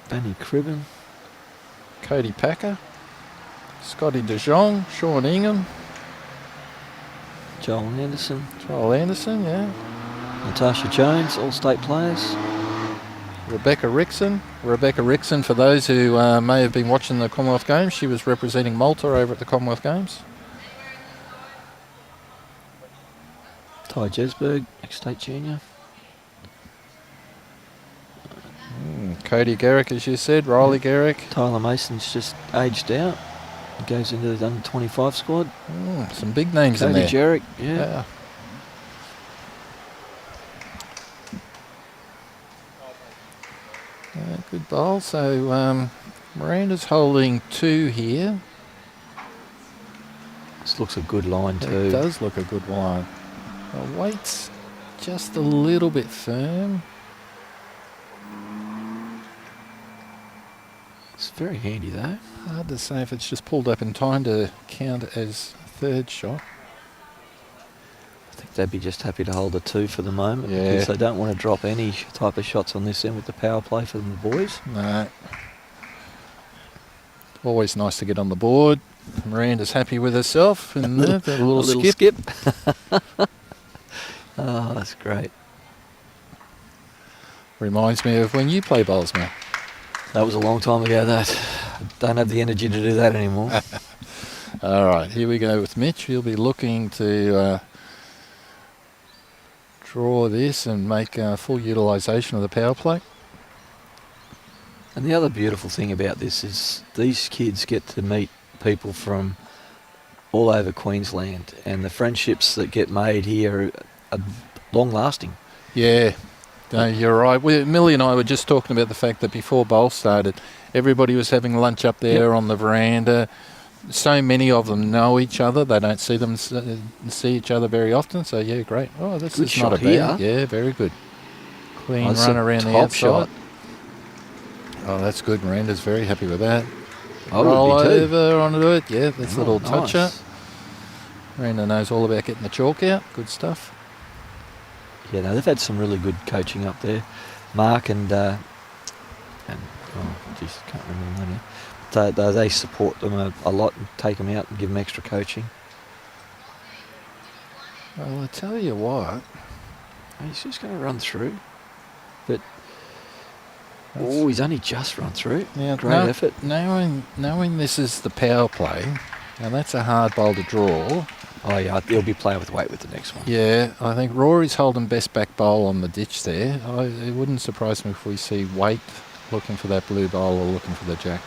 [SPEAKER 3] Benny Cribben.
[SPEAKER 1] Cody Packer. Scotty De Jong. Sean Ingham.
[SPEAKER 3] Joel Anderson.
[SPEAKER 1] Joel Anderson, yeah.
[SPEAKER 3] Natasha Jones, all state players.
[SPEAKER 1] Rebecca Rickson. Rebecca Rickson, for those who may have been watching the Commonwealth Games, she was representing Malta over at the Commonwealth Games.
[SPEAKER 3] Ty Jesberg, ex-state junior.
[SPEAKER 1] Cody Garrick, as you said. Riley Garrick.
[SPEAKER 3] Tyler Mason's just aged out. He goes into the under-25 squad.
[SPEAKER 1] Some big names
[SPEAKER 3] Cody
[SPEAKER 1] in there.
[SPEAKER 3] Jarrick, yeah.
[SPEAKER 1] Good bowl. So Miranda's holding 2 here.
[SPEAKER 3] This looks a good line too.
[SPEAKER 1] It does look a good line. The weight's just a little bit firm.
[SPEAKER 3] It's very handy though.
[SPEAKER 1] Hard to say if it's just pulled up in time to count as third shot.
[SPEAKER 3] I think they'd be just happy to hold a 2 for the moment,
[SPEAKER 1] Yeah.
[SPEAKER 3] because they don't want to drop any type of shots on this end with the power play for the boys.
[SPEAKER 1] No. Always nice to get on the board. Miranda's happy with herself and a little skip.
[SPEAKER 3] Oh, that's great.
[SPEAKER 1] Reminds me of when you play bowls, man.
[SPEAKER 3] That was a long time ago, that. Don't have the energy to do that anymore.
[SPEAKER 1] All right, here we go with Mitch. He'll be looking to draw this and make full utilisation of the power play.
[SPEAKER 3] And the other beautiful thing about this is these kids get to meet people from all over Queensland, and the friendships that get made here are long-lasting.
[SPEAKER 1] Yeah, no, you're right. Millie and I were just talking about the fact that before bowl started, everybody was having lunch up there on the veranda. So many of them know each other. They don't see each other very often. So yeah, great. Oh, this
[SPEAKER 3] Good
[SPEAKER 1] is not a
[SPEAKER 3] shot
[SPEAKER 1] bad.
[SPEAKER 3] here.
[SPEAKER 1] Yeah, very good. Clean
[SPEAKER 3] That's
[SPEAKER 1] run
[SPEAKER 3] a
[SPEAKER 1] around the
[SPEAKER 3] top
[SPEAKER 1] outside.
[SPEAKER 3] shot.
[SPEAKER 1] Oh, that's good. Miranda's very happy with that.
[SPEAKER 3] I
[SPEAKER 1] Roll
[SPEAKER 3] would be too.
[SPEAKER 1] over onto it. Yeah, that's a little
[SPEAKER 3] nice.
[SPEAKER 1] toucher. Miranda knows all about getting the chalk out. Good stuff.
[SPEAKER 3] Yeah, no, they've had some really good coaching up there. Mark and oh, geez, can't remember their name. They support them a lot and take them out and give them extra coaching.
[SPEAKER 1] Well, I tell you what.
[SPEAKER 3] He's just going to run through, but he's only just run through.
[SPEAKER 1] Yeah,
[SPEAKER 3] Great effort.
[SPEAKER 1] Knowing this is the power play, now that's a hard bowl to draw.
[SPEAKER 3] Oh yeah, he'll be playing with weight with the next one.
[SPEAKER 1] Yeah, I think Rory's holding best back bowl on the ditch there. It wouldn't surprise me if we see Waite looking for that blue bowl or looking for the jack.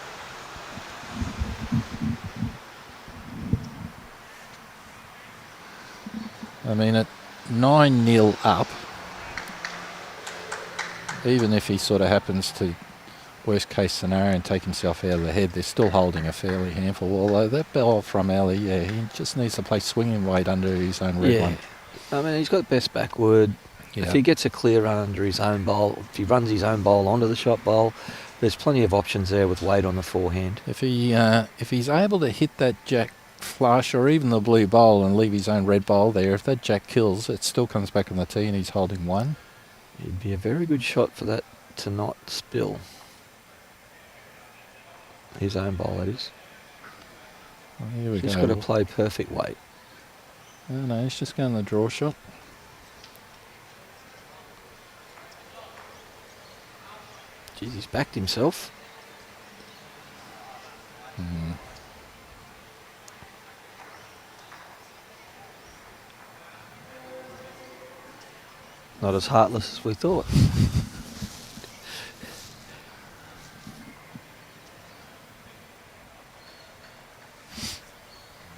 [SPEAKER 1] I mean, at 9-0 up, even if he sort of happens to, worst case scenario, and take himself out of the head, they're still holding a fairly handful. Although that ball from Ali, yeah, he just needs to play swinging weight under his own red one.
[SPEAKER 3] I mean, he's got best backward.
[SPEAKER 1] Yeah.
[SPEAKER 3] If he gets a clear run under his own bowl, if he runs his own bowl onto the shot bowl, there's plenty of options there with weight on the forehand.
[SPEAKER 1] If he's able to hit that jack flush or even the blue bowl and leave his own red bowl there, if that jack kills, it still comes back on the tee and he's holding one.
[SPEAKER 3] It'd be a very good shot for that to not spill. His own bowl, that is.
[SPEAKER 1] Well, here we
[SPEAKER 3] He's
[SPEAKER 1] go.
[SPEAKER 3] got to play perfect weight.
[SPEAKER 1] Oh, no, he's just going the draw shot.
[SPEAKER 3] Jeez, he's backed himself. Not as heartless as we thought.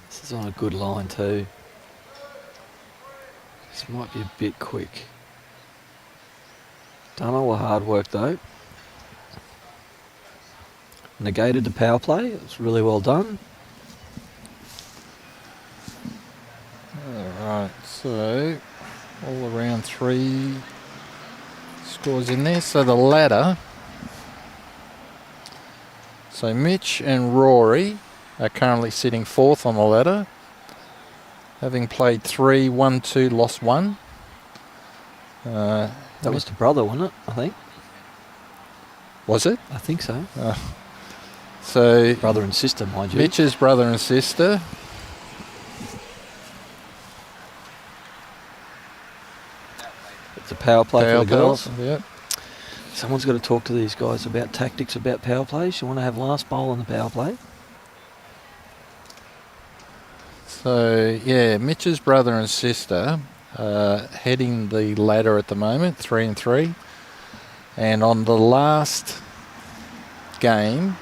[SPEAKER 3] This is on a good line too. This might be a bit quick. Done all the hard work though. Negated the power play. It was really well done.
[SPEAKER 1] Alright, so all around 3 scores in there. So the ladder. So Mitch and Rory are currently sitting 4th on the ladder, having played 3, 1, 2, lost 1.
[SPEAKER 3] That was the brother, wasn't it? I think.
[SPEAKER 1] Was it?
[SPEAKER 3] I think so.
[SPEAKER 1] So
[SPEAKER 3] Brother and sister, mind you.
[SPEAKER 1] Mitch's brother and sister.
[SPEAKER 3] It's a power play for the girls.
[SPEAKER 1] Yep.
[SPEAKER 3] Someone's got to talk to these guys about tactics, about power plays. You want to have last bowl on the power play?
[SPEAKER 1] So yeah, Mitch's brother and sister heading the ladder at the moment, 3 and 3. And on the last game,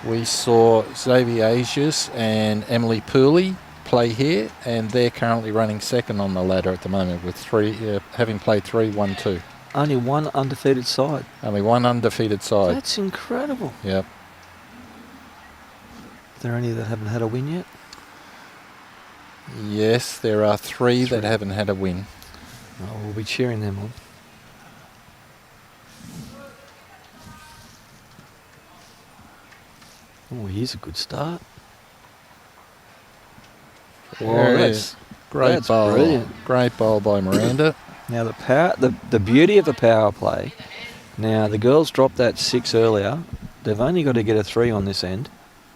[SPEAKER 1] we saw Xavier Agius and Emily Pooley play here, and they're currently running 2nd on the ladder at the moment with 3, having played 3, 1, 2.
[SPEAKER 3] Only one undefeated side.
[SPEAKER 1] Only one undefeated side.
[SPEAKER 3] That's incredible.
[SPEAKER 1] Yep.
[SPEAKER 3] Are there any that haven't had a win yet?
[SPEAKER 1] Yes, there are 3 that haven't had a win.
[SPEAKER 3] Oh, we'll be cheering them on. Oh, here's a good start.
[SPEAKER 1] There it
[SPEAKER 3] that's
[SPEAKER 1] is. Great
[SPEAKER 3] that's
[SPEAKER 1] bowl.
[SPEAKER 3] brilliant.
[SPEAKER 1] Great bowl by Miranda.
[SPEAKER 3] Now the beauty of a power play. Now the girls dropped that 6 earlier. They've only got to get a 3 on this end,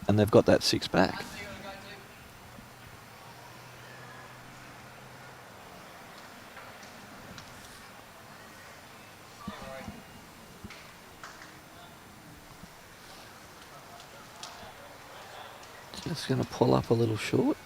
[SPEAKER 3] and they've got that 6 back. Just going to pull up a little short.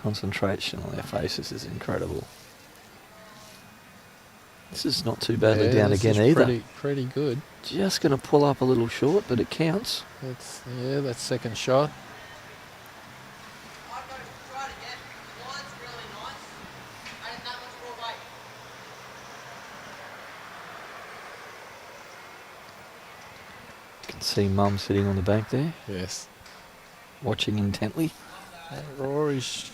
[SPEAKER 3] Concentration on their faces is incredible. This is not too badly
[SPEAKER 1] Yeah,
[SPEAKER 3] down
[SPEAKER 1] this
[SPEAKER 3] again
[SPEAKER 1] is
[SPEAKER 3] either.
[SPEAKER 1] Pretty good.
[SPEAKER 3] Just going to pull up a little short, but it counts.
[SPEAKER 1] That's second shot.
[SPEAKER 3] You can see Mum sitting on the bank there,
[SPEAKER 1] Yes.
[SPEAKER 3] watching intently.
[SPEAKER 1] And Rory's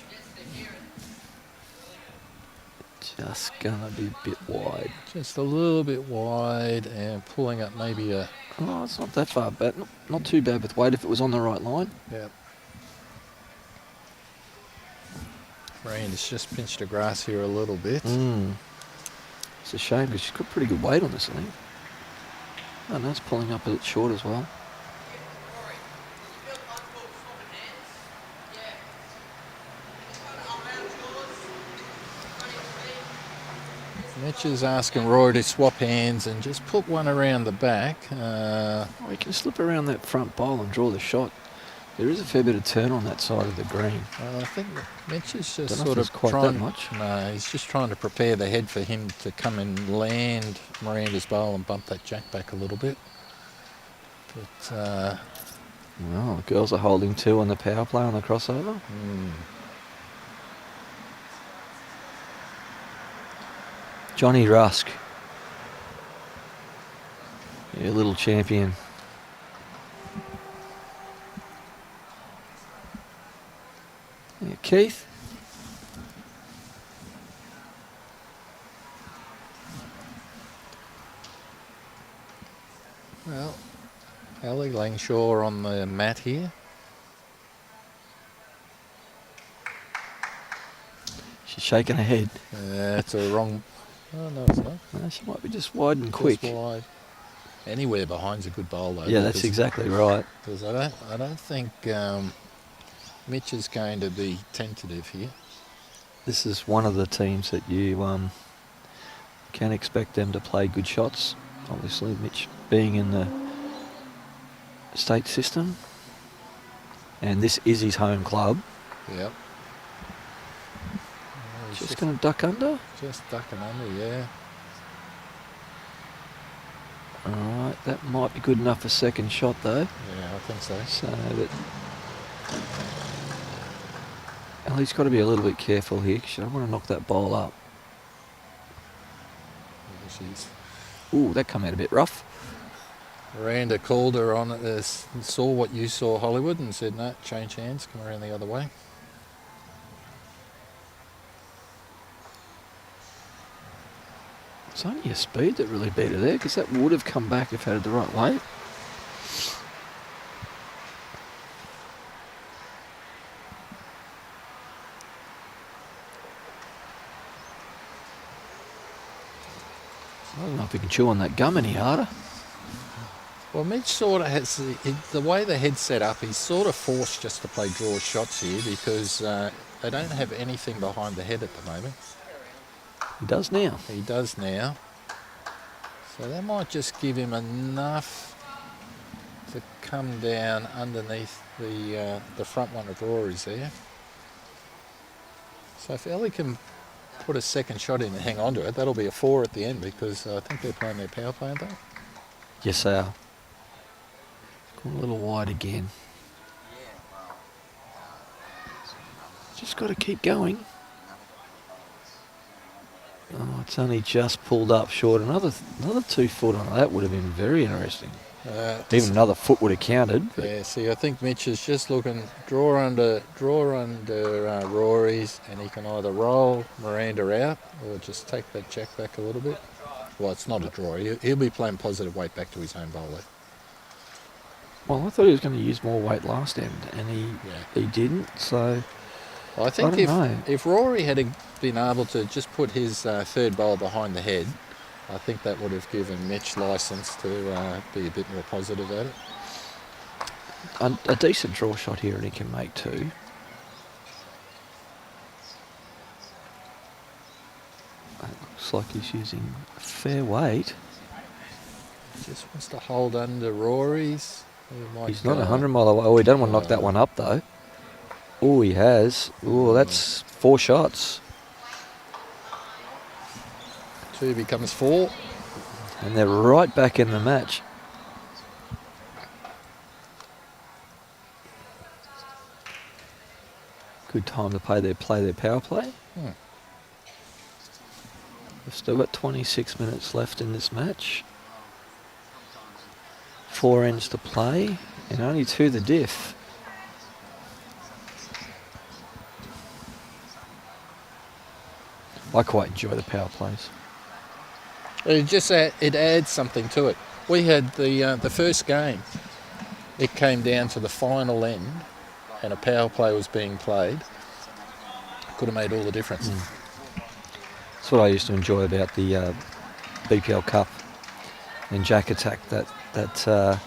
[SPEAKER 3] Just going to be a bit wide.
[SPEAKER 1] just a little bit wide and pulling up maybe a...
[SPEAKER 3] Oh, it's not that far bad. Not too bad with weight if it was on the right line.
[SPEAKER 1] Yeah. Miranda's just pinched the grass here a little bit.
[SPEAKER 3] It's a shame because she's got pretty good weight on this, I think. Oh, no, it's pulling up a bit short as well.
[SPEAKER 1] Mitch is asking Rory to swap hands and just put one around the back.
[SPEAKER 3] Oh, you can slip around that front bowl and draw the shot. There is a fair bit of turn on that side of the green.
[SPEAKER 1] I think Mitch is just
[SPEAKER 3] Don't know
[SPEAKER 1] sort
[SPEAKER 3] if
[SPEAKER 1] of
[SPEAKER 3] it's quite
[SPEAKER 1] trying...
[SPEAKER 3] that much.
[SPEAKER 1] No, he's just trying to prepare the head for him to come and land Miranda's bowl and bump that jack back a little bit. But,
[SPEAKER 3] Well, the girls are holding 2 on the power play on the crossover. Johnny Rusk. Yeah, little champion. Yeah, Keith.
[SPEAKER 1] well, Ellie Langshore on the mat here.
[SPEAKER 3] She's shaking her head.
[SPEAKER 1] It's a wrong... Oh, no, it's not.
[SPEAKER 3] No, she might be just wide and quick.
[SPEAKER 1] Just wide. Anywhere behind's a good bowl, though.
[SPEAKER 3] Yeah, that's exactly right.
[SPEAKER 1] Because I don't think Mitch is going to be tentative here.
[SPEAKER 3] This is one of the teams that you can expect them to play good shots. Obviously, Mitch being in the state system. And this is his home club.
[SPEAKER 1] Yep.
[SPEAKER 3] Just going to duck under.
[SPEAKER 1] Just ducking under, yeah.
[SPEAKER 3] Alright, that might be good enough for second shot though.
[SPEAKER 1] Yeah, I think so.
[SPEAKER 3] So that Ellie's got to be a little bit careful here because you don't want to knock that ball up.
[SPEAKER 1] Yeah, she's...
[SPEAKER 3] Ooh, that come out a bit rough.
[SPEAKER 1] Miranda called her on it, saw what you saw, Hollywood, and said, no, change hands, come around the other way.
[SPEAKER 3] It's only a speed that really beat her there because that would have come back if had it the right way. I don't know if we can chew on that gum any harder.
[SPEAKER 1] Well, Mitch sort of has, the way the head's set up, he's sort of forced just to play draw shots here because they don't have anything behind the head at the moment.
[SPEAKER 3] He does now.
[SPEAKER 1] He does now. So that might just give him enough to come down underneath the front one of Rory's there. So if Ellie can put a second shot in and hang on to it, that'll be a 4 at the end because I think they're playing their power play, aren't they?
[SPEAKER 3] Yes, they are. Gone a little wide again. Just got to keep going. Oh, it's only just pulled up short. Another 2 foot on that would have been very interesting. Even another foot would have counted.
[SPEAKER 1] Yeah, see, I think Mitch is just looking, draw under Rory's, and he can either roll Miranda out or just take that jack back a little bit. Well, it's not a draw. He'll be playing positive weight back to his home bowler.
[SPEAKER 3] Well, I thought he was going to use more weight last end, and he didn't. So
[SPEAKER 1] I think
[SPEAKER 3] I don't know.
[SPEAKER 1] if Rory had been able to just put his third bowl behind the head, I think that would have given Mitch licence to be a bit more positive at it.
[SPEAKER 3] A decent draw shot here, and he can make 2. It looks like he's using fair weight.
[SPEAKER 1] Just wants to hold under Rory's.
[SPEAKER 3] He's not 100 mile away. Oh, we don't want to knock that one up though. Oh, he has. Oh, that's 4 shots.
[SPEAKER 1] 2 becomes 4.
[SPEAKER 3] And they're right back in the match. Good time to play their power play. We've still got 26 minutes left in this match. 4 ends to play and only 2 the diff. I quite enjoy the power plays.
[SPEAKER 1] It adds something to it. We had the first game. It came down to the final end, and a power play was being played. Could have made all the difference.
[SPEAKER 3] That's what I used to enjoy about the BPL Cup and Jack Attack. That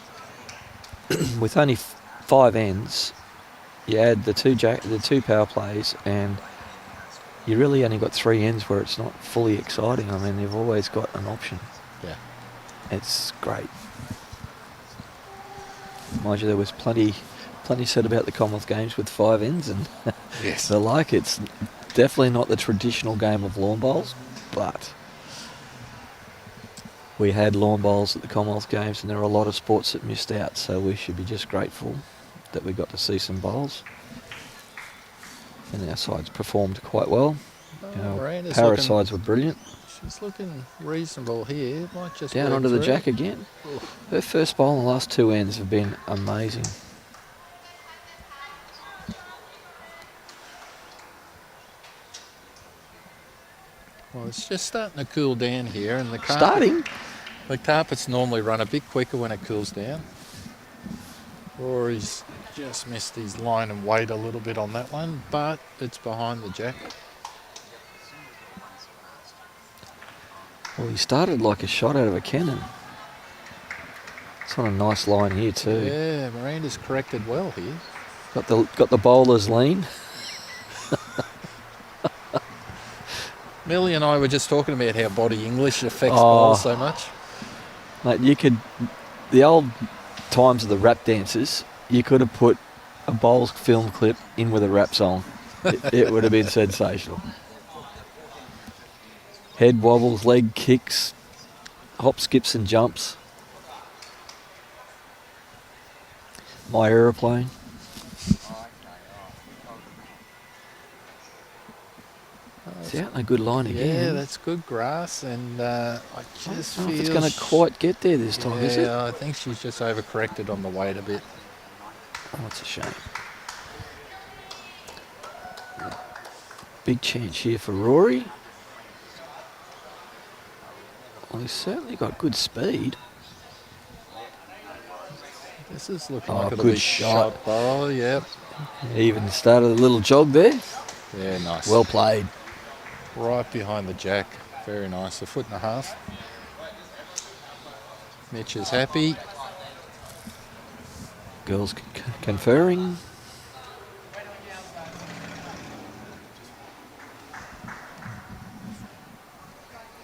[SPEAKER 3] with only 5 ends, you add the two power plays, and you really only got 3 ends where it's not fully exciting. I mean, you've always got an option.
[SPEAKER 1] Yeah.
[SPEAKER 3] It's great. Mind you, there was plenty said about the Commonwealth Games with 5 ends and
[SPEAKER 1] Yes.
[SPEAKER 3] the like. It's definitely not the traditional game of lawn bowls, but we had lawn bowls at the Commonwealth Games, and there are a lot of sports that missed out, so we should be just grateful that we got to see some bowls. And our sides performed quite well.
[SPEAKER 1] Miranda's
[SPEAKER 3] Para
[SPEAKER 1] looking-
[SPEAKER 3] sides were brilliant.
[SPEAKER 1] She's looking reasonable here. Might just
[SPEAKER 3] Down
[SPEAKER 1] work
[SPEAKER 3] onto the
[SPEAKER 1] through.
[SPEAKER 3] jack again. Her first bowl and the last 2 ends have been amazing.
[SPEAKER 1] Well, it's just starting to cool down here, and the carpets normally run a bit quicker when it cools down. Rory's just missed his line and weight a little bit on that one, but it's behind the jack.
[SPEAKER 3] Well, he started like a shot out of a cannon. It's on a nice line here too.
[SPEAKER 1] Yeah, Miranda's corrected well here.
[SPEAKER 3] Got the bowlers lean.
[SPEAKER 1] Millie and I were just talking about how body English affects
[SPEAKER 3] Oh.
[SPEAKER 1] bowls so much.
[SPEAKER 3] Mate, the old times of the rap dancers, you could have put a bowls film clip in with a rap song. It would have been sensational. Head wobbles, leg kicks, hop, skips and jumps. My aeroplane. It's out in a good line again.
[SPEAKER 1] Yeah, that's good grass, and I
[SPEAKER 3] I
[SPEAKER 1] just
[SPEAKER 3] don't know
[SPEAKER 1] feel
[SPEAKER 3] if it's going to quite get there this time, is it?
[SPEAKER 1] Yeah, I think she's just overcorrected on the weight a bit.
[SPEAKER 3] Oh, that's a shame. Big chance here for Rory. Well, he's certainly got good speed.
[SPEAKER 1] This is looking
[SPEAKER 3] Oh,
[SPEAKER 1] like it'll
[SPEAKER 3] good
[SPEAKER 1] be
[SPEAKER 3] shot.
[SPEAKER 1] Oh, yep.
[SPEAKER 3] He even started a little jog there.
[SPEAKER 1] Yeah, nice.
[SPEAKER 3] Well played.
[SPEAKER 1] Right behind the jack. Very nice. 1.5 feet. Mitch is happy.
[SPEAKER 3] Girls conferring.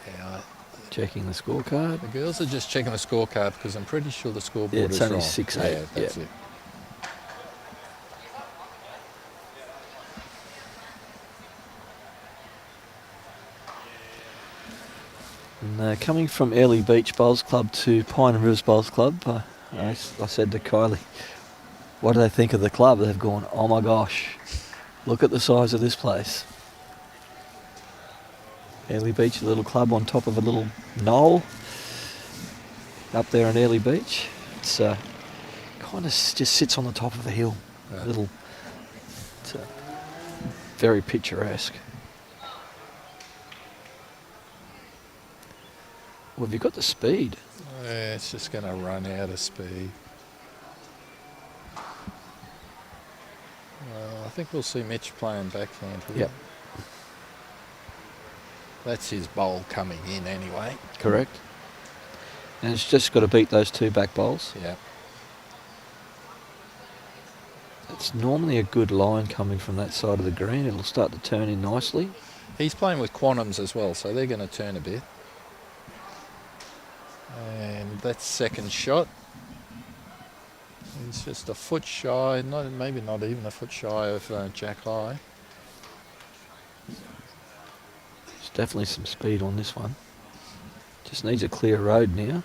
[SPEAKER 1] Yeah,
[SPEAKER 3] Checking the scorecard.
[SPEAKER 1] the girls are just checking the scorecard because I'm pretty sure the scoreboard
[SPEAKER 3] Yeah, it's
[SPEAKER 1] is
[SPEAKER 3] only
[SPEAKER 1] wrong.
[SPEAKER 3] 6-8,
[SPEAKER 1] Yeah, that's
[SPEAKER 3] yeah.
[SPEAKER 1] it.
[SPEAKER 3] And coming from Early Beach Bowls Club to Pine and Rivers Bowls Club, I said to Kylie, what do they think of the club? They've gone, oh my gosh, look at the size of this place. Early Beach, a little club on top of a little knoll up there in Early Beach. It's kind of just sits on the top of a hill.
[SPEAKER 1] Yeah.
[SPEAKER 3] It's very picturesque. Well, have you got the speed?
[SPEAKER 1] Yeah, it's just going to run out of speed. Well, I think we'll see Mitch playing backhand here.
[SPEAKER 3] Yep.
[SPEAKER 1] That's his bowl coming in anyway.
[SPEAKER 3] Correct. And it's just got to beat those 2 back bowls.
[SPEAKER 1] Yeah.
[SPEAKER 3] It's normally a good line coming from that side of the green. It'll start to turn in nicely.
[SPEAKER 1] He's playing with quantums as well, so they're going to turn a bit. And that's second shot. He's just a foot shy, maybe not even a foot shy of Jack High.
[SPEAKER 3] There's definitely some speed on this one. Just needs a clear road now.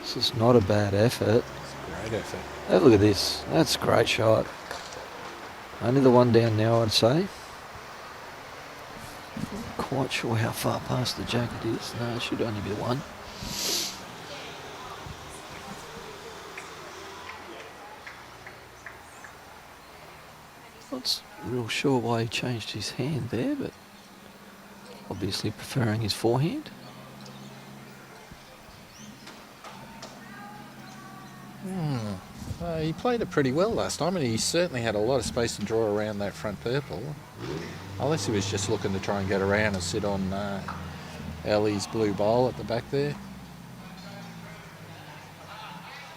[SPEAKER 3] This is not a bad effort.
[SPEAKER 1] It's a great effort.
[SPEAKER 3] Have a look at this. That's a great shot. Only the one down now, I'd say. Not quite sure how far past the jack it is. No, it should only be the one. Not real sure why he changed his hand there, but obviously preferring his forehand.
[SPEAKER 1] He played it pretty well last time, and he certainly had a lot of space to draw around that front purple. Unless he was just looking to try and get around and sit on Ellie's blue bowl at the back there.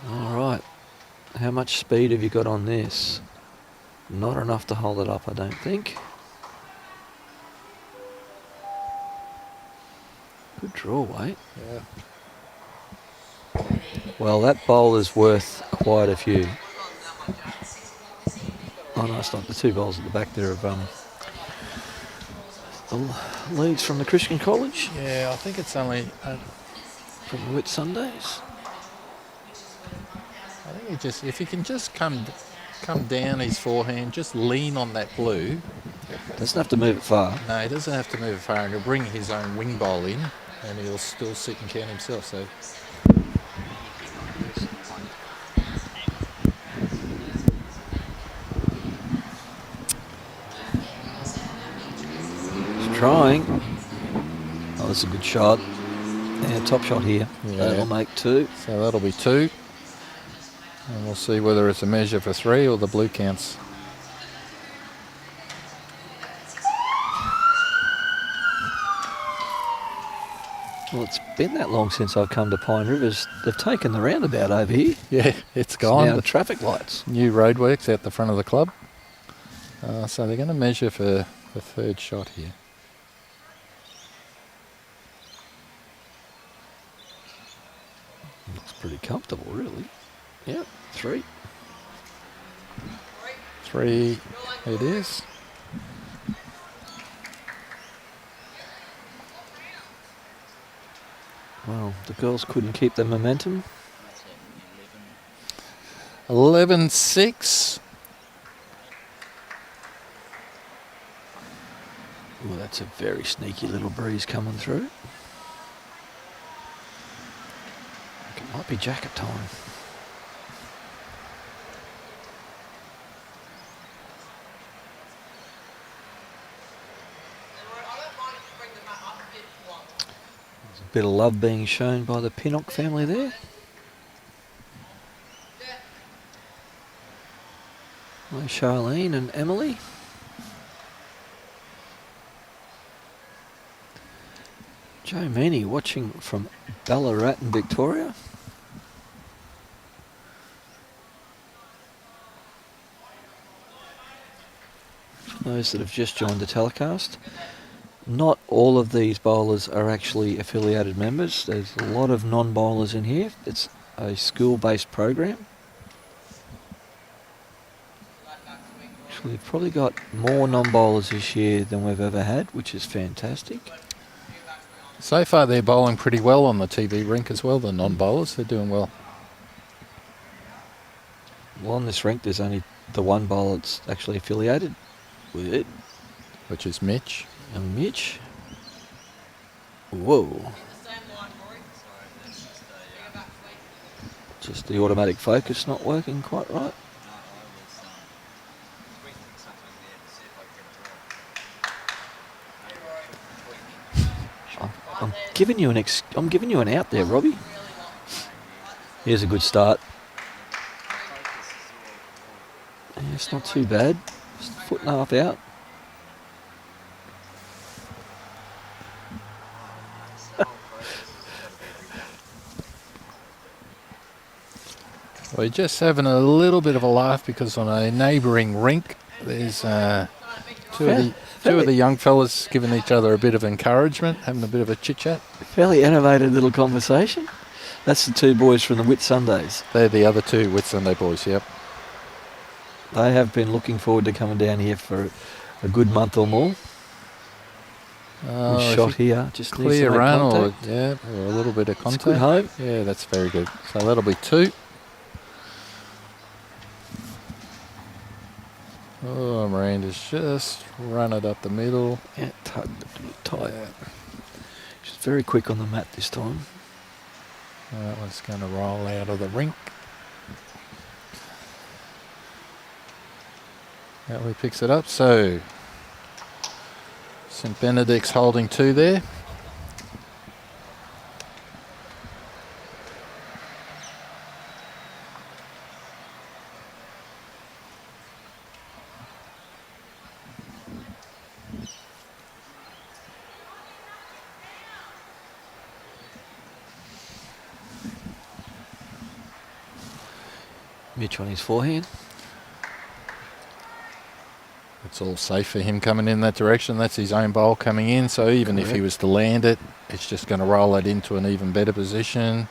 [SPEAKER 3] All right. How much speed have you got on this? Not enough to hold it up, I don't think. Good draw, Wait.
[SPEAKER 1] Yeah.
[SPEAKER 3] Well, that bowl is worth quite a few. Oh no, it's not. The two bowls at the back there of the leads from the Christian College.
[SPEAKER 1] Yeah, I think it's only...
[SPEAKER 3] From the Whitsundays.
[SPEAKER 1] I think if he can just come down his forehand, just lean on that blue.
[SPEAKER 3] Doesn't have to move it far.
[SPEAKER 1] No, he doesn't have to move it far, and he'll bring his own wing bowl in, and he'll still sit and count himself. So.
[SPEAKER 3] Trying. Oh, that's a good shot. Yeah, top shot here.
[SPEAKER 1] Yeah.
[SPEAKER 3] That'll make two.
[SPEAKER 1] So that'll be two. And we'll see whether it's a measure for three or the blue counts.
[SPEAKER 3] Well, it's been that long since I've come to Pine Rivers. They've taken the roundabout over here.
[SPEAKER 1] Yeah, it's gone.
[SPEAKER 3] Now the traffic lights.
[SPEAKER 1] New roadworks out the front of the club. So they're going to measure for the third shot here.
[SPEAKER 3] Looks pretty comfortable, really. Yeah, three.
[SPEAKER 1] Three it is.
[SPEAKER 3] Well, the girls couldn't keep the momentum.
[SPEAKER 1] 11-6.
[SPEAKER 3] Oh, that's a very sneaky little breeze coming through. It might be jacket time. There's a bit of love being shown by the Pinnock family there. Hi, Charlene and Emily. Joe Meany watching from Ballarat in Victoria. Those that have just joined the telecast, not all of these bowlers are actually affiliated members. There's a lot of non-bowlers in here. It's a school-based program. Actually, we've probably got more non-bowlers this year than we've ever had, which is fantastic.
[SPEAKER 1] So far they're bowling pretty well on the TV rink as well, the non-bowlers. They're doing well.
[SPEAKER 3] Well, on this rink there's only the one bowler that's actually affiliated with it.
[SPEAKER 1] Which is Mitch.
[SPEAKER 3] And Mitch. Whoa. Just the automatic focus not working quite right. I'm giving you an out there, Robbie. Here's a good start. Yeah, it's not too bad. Just a foot and a half out.
[SPEAKER 1] We're just having a little bit of a laugh because on a neighbouring rink there's two of the young fellas giving each other a bit of encouragement, having a bit of a chit-chat.
[SPEAKER 3] Fairly animated little conversation. That's the two boys from the Whitsundays.
[SPEAKER 1] They're the other two Whitsunday boys, yep.
[SPEAKER 3] They have been looking forward to coming down here for a good month or more. We shot here. Just
[SPEAKER 1] clear run or a little bit of
[SPEAKER 3] It's
[SPEAKER 1] contact.
[SPEAKER 3] good home.
[SPEAKER 1] Yeah, that's very good. So that'll be 2. Oh, Miranda's just run it up the middle.
[SPEAKER 3] Yeah, tight. Yeah. She's very quick on the mat this time.
[SPEAKER 1] That one's going to roll out of the rink. Ellie picks it up. So St Benedict's holding 2 there.
[SPEAKER 3] Mitch on his forehand.
[SPEAKER 1] It's all safe for him coming in that direction. That's his own bowl coming in. So even if he was to land it, it's just going to roll it into an even better position.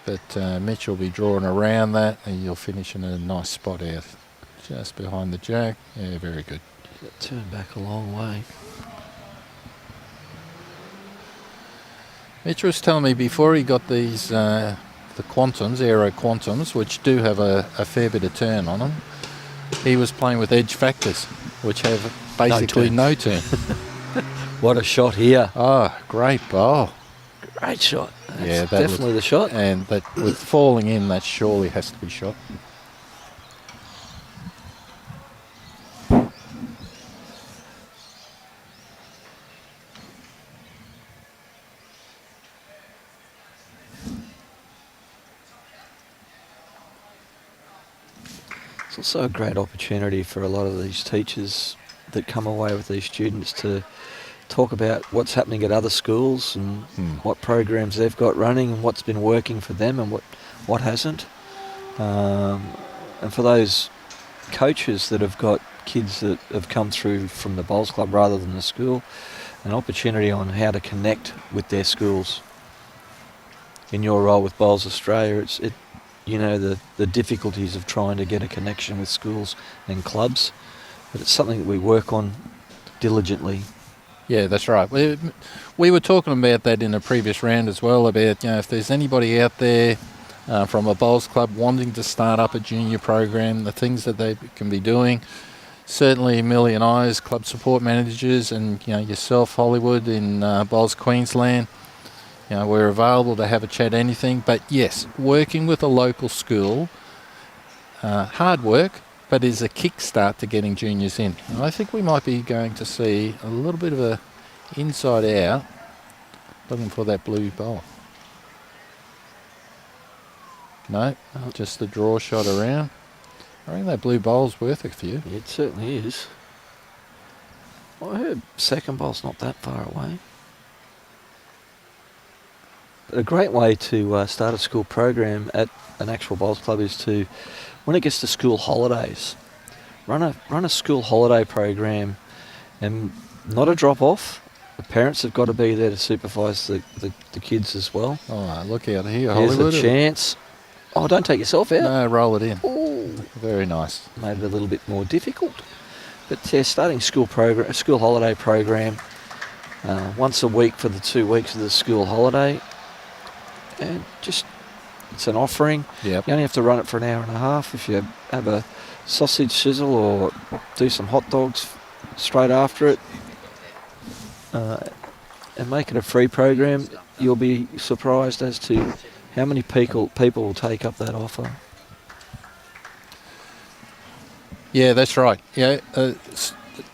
[SPEAKER 1] But Mitch will be drawing around that, and you'll finish in a nice spot out, just behind the jack. Yeah, very good.
[SPEAKER 3] Turn back a long way.
[SPEAKER 1] Mitch was telling me before he got these the quantums, aero quantums, which do have a fair bit of turn on them. He was playing with edge factors, which have basically no turn.
[SPEAKER 3] What a shot here.
[SPEAKER 1] Oh, great bowl.
[SPEAKER 3] Great shot. That's
[SPEAKER 1] yeah, that
[SPEAKER 3] definitely the shot.
[SPEAKER 1] And that with falling in, that surely has to be shot.
[SPEAKER 3] It's also a great opportunity for a lot of these teachers that come away with these students to talk about what's happening at other schools and what programs they've got running and what's been working for them and what hasn't. And for those coaches that have got kids that have come through from the bowls club rather than the school, an opportunity on how to connect with their schools. In your role with Bowls Australia, the difficulties of trying to get a connection with schools and clubs, but it's something that we work on diligently.
[SPEAKER 1] Yeah, that's right. We were talking about that in a previous round as well, about if there's anybody out there from a bowls club wanting to start up a junior program, the things that they can be doing. Certainly Millie and I as club support managers, and yourself, Hollywood, in Bowls Queensland, we're available to have a chat, anything. But yes, working with a local school, hard work, but is a kickstart to getting juniors in. And I think we might be going to see a little bit of a inside out, looking for that blue bowl. No, just the draw shot around. I think that blue bowl's worth it for you.
[SPEAKER 3] It certainly is. Well, I heard second bowl's not that far away. But a great way to start a school program at an actual bowls club is to, when it gets to school holidays, run a school holiday program, and not a drop off. The parents have got to be there to supervise the kids as well.
[SPEAKER 1] Oh, look out here,
[SPEAKER 3] Here's
[SPEAKER 1] Hollywood.
[SPEAKER 3] a chance. Oh, don't take yourself out.
[SPEAKER 1] No, roll it in.
[SPEAKER 3] Ooh.
[SPEAKER 1] Very nice.
[SPEAKER 3] Made it a little bit more difficult. But yeah, starting school holiday program once a week for the 2 weeks of the school holiday. And just, it's an offering.
[SPEAKER 1] Yep.
[SPEAKER 3] You only have to run it for an hour and a half. If you have a sausage sizzle or do some hot dogs straight after it, and make it a free program, you'll be surprised as to how many people will take up that offer.
[SPEAKER 1] Yeah, that's right. Yeah,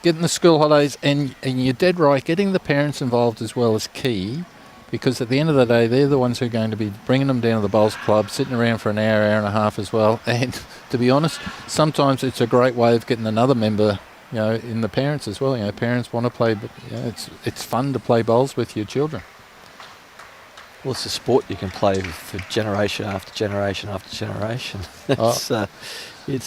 [SPEAKER 1] getting the school holidays, and you're dead right, getting the parents involved as well is key, because at the end of the day, they're the ones who are going to be bringing them down to the bowls club, sitting around for an hour and a half as well. And to be honest, sometimes it's a great way of getting another member, in the parents as well. Parents want to play, but it's fun to play bowls with your children.
[SPEAKER 3] Well, it's a sport you can play for generation after generation after generation. It's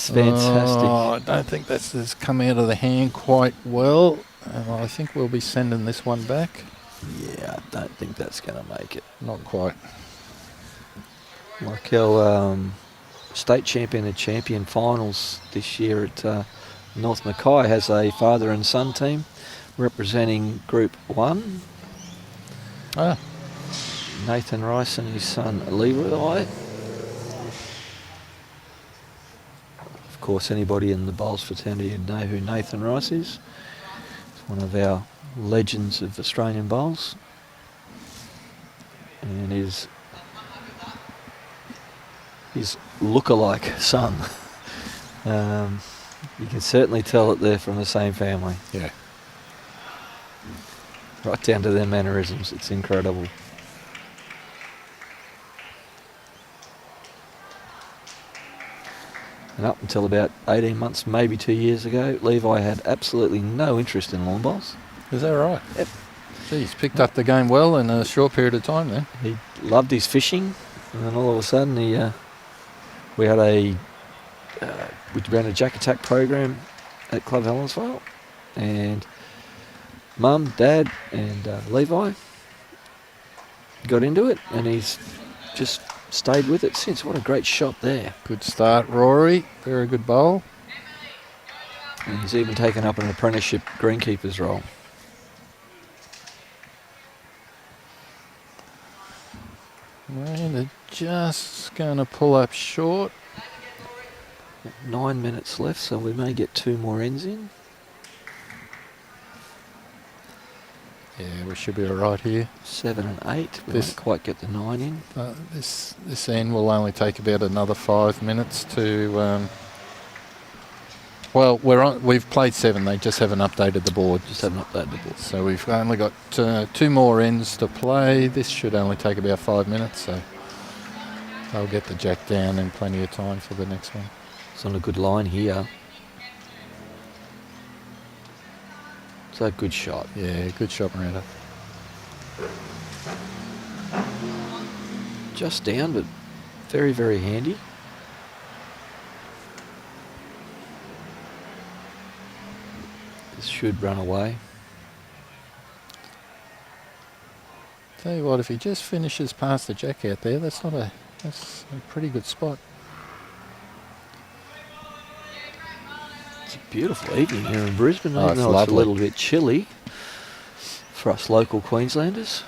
[SPEAKER 3] fantastic.
[SPEAKER 1] Oh, I don't think that's come out of the hand quite well. I think we'll be sending this one back.
[SPEAKER 3] Yeah, I don't think that's going to make it.
[SPEAKER 1] Not quite.
[SPEAKER 3] Like our state champion and champion finals this year at North Mackay has a father and son team representing Group 1.
[SPEAKER 1] Ah,
[SPEAKER 3] Nathan Rice and his son Levi. Of course, anybody in the bowls fraternity would know who Nathan Rice is. He's one of our legends of Australian bowls. And his look-alike son. You can certainly tell that they're from the same family.
[SPEAKER 1] yeah.
[SPEAKER 3] Right down to their mannerisms. It's incredible. And up until about 18 months, maybe 2 years ago, Levi had absolutely no interest in lawn bowls.
[SPEAKER 1] Is that right?
[SPEAKER 3] Yep.
[SPEAKER 1] Gee, he's picked up the game well in a short period of time then.
[SPEAKER 3] He loved his fishing, and then all of a sudden we had we ran a Jack Attack program at Club Helensvale, and Mum, Dad and Levi got into it, and he's just stayed with it since. What a great shot there.
[SPEAKER 1] Good start, Rory. Very good bowl.
[SPEAKER 3] And he's even taken up an apprenticeship greenkeeper's role.
[SPEAKER 1] Miranda just going to pull up short.
[SPEAKER 3] 9 minutes left, so we may get 2 more ends in.
[SPEAKER 1] Yeah, we should be all right here.
[SPEAKER 3] 7 and 8. We
[SPEAKER 1] This-
[SPEAKER 3] won't quite get the 9 in.
[SPEAKER 1] This end will only take about another 5 minutes to. Well, we've played 7. They just haven't updated the board.
[SPEAKER 3] Just haven't updated the board.
[SPEAKER 1] So we've only got 2 more ends to play. This should only take about 5 minutes. So they'll get the jack down in plenty of time for the next one.
[SPEAKER 3] It's on a good line here. It's a good shot.
[SPEAKER 1] Yeah, good shot, Miranda.
[SPEAKER 3] Just down, but very, very handy. This should run away.
[SPEAKER 1] Tell you what, if he just finishes past the jack out there, that's a pretty good spot.
[SPEAKER 3] It's a beautiful evening here in Brisbane,
[SPEAKER 1] Oh,
[SPEAKER 3] even
[SPEAKER 1] it's
[SPEAKER 3] though it's
[SPEAKER 1] lovely.
[SPEAKER 3] a little bit chilly for us local Queenslanders.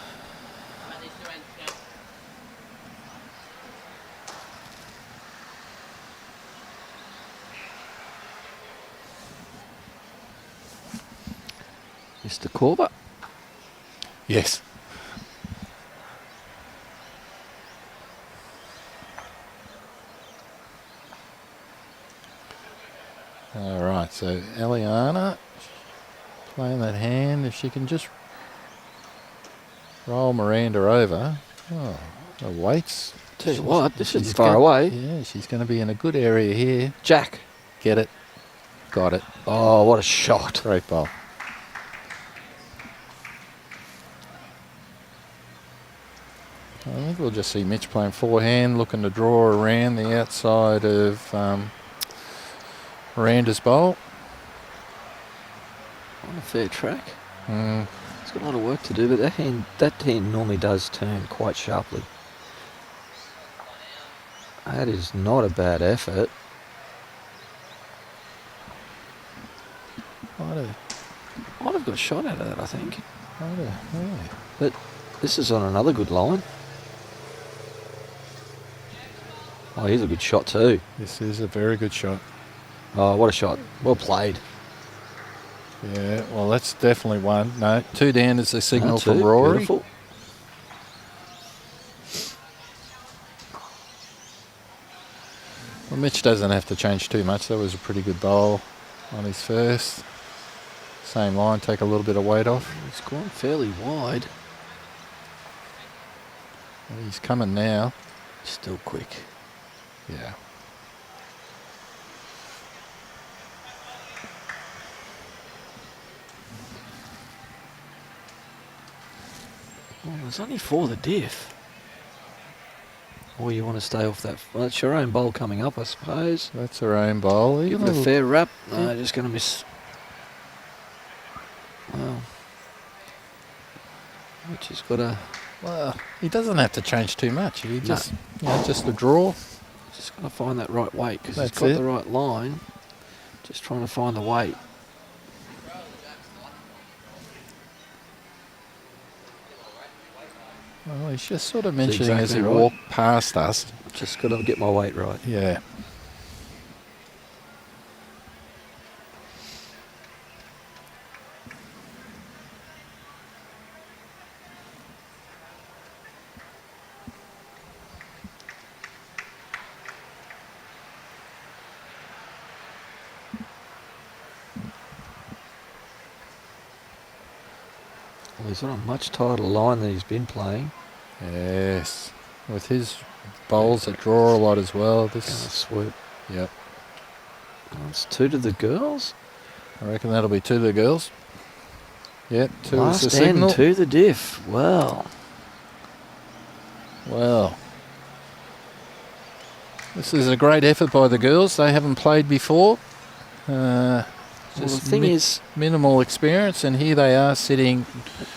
[SPEAKER 3] Mr. Corber.
[SPEAKER 1] Yes. All right, so Elliama playing that hand. If she can just roll Miranda over. Oh, the weights.
[SPEAKER 3] Tell you what, this
[SPEAKER 1] She's
[SPEAKER 3] isn't far
[SPEAKER 1] go-
[SPEAKER 3] away.
[SPEAKER 1] Yeah, she's going to be in a good area here.
[SPEAKER 3] Jack.
[SPEAKER 1] Get it. Got it.
[SPEAKER 3] Oh, what a shot.
[SPEAKER 1] Great bowl. I think we'll just see Mitch playing forehand, looking to draw around the outside of Miranda's bowl.
[SPEAKER 3] On a fair track.
[SPEAKER 1] Mm,
[SPEAKER 3] It's got a lot of work to do, but that hand normally does turn quite sharply. That is not a bad effort. Might have got a shot out of that, I think.
[SPEAKER 1] yeah.
[SPEAKER 3] But this is on another good line. Oh, here's a good shot too.
[SPEAKER 1] This is a very good shot.
[SPEAKER 3] Oh, what a shot. Well played.
[SPEAKER 1] Yeah, well, that's definitely one. No, 2 down is the signal
[SPEAKER 3] Two,
[SPEAKER 1] from Rory.
[SPEAKER 3] Beautiful.
[SPEAKER 1] Well, Mitch doesn't have to change too much. That was a pretty good bowl on his first. Same line, take a little bit of weight off.
[SPEAKER 3] He's gone fairly wide.
[SPEAKER 1] He's coming now.
[SPEAKER 3] Still quick.
[SPEAKER 1] Yeah.
[SPEAKER 3] Well, there's only 4 the diff. Or you want to stay off that. Well, it's your own bowl coming up, I suppose.
[SPEAKER 1] That's her own bowl.
[SPEAKER 3] Give it a fair wrap. No, just going to miss. Well, Mitch has got a
[SPEAKER 1] Well, he doesn't have to change too much. He just, just a draw.
[SPEAKER 3] Just got to find that right weight because he's
[SPEAKER 1] That's
[SPEAKER 3] got
[SPEAKER 1] it.
[SPEAKER 3] the right line. Just trying to find the weight.
[SPEAKER 1] Well, he's just sort of mentioning as he
[SPEAKER 3] exactly right.
[SPEAKER 1] walked past us.
[SPEAKER 3] Just got to get my weight right.
[SPEAKER 1] Yeah.
[SPEAKER 3] Well, he's on a much tighter line than he's been playing.
[SPEAKER 1] Yes. With his bowls that draw a lot as well.
[SPEAKER 3] Gonna
[SPEAKER 1] This.
[SPEAKER 3] swoop.
[SPEAKER 1] Yep.
[SPEAKER 3] Well, it's 2 to the girls.
[SPEAKER 1] I reckon that'll be 2 to the girls. Yep. 2 is the
[SPEAKER 3] Last
[SPEAKER 1] signal.
[SPEAKER 3] end, 2 the diff. Well.
[SPEAKER 1] Well. This is a great effort by the girls. They haven't played before.
[SPEAKER 3] Well, the thing is,
[SPEAKER 1] minimal experience, and here they are sitting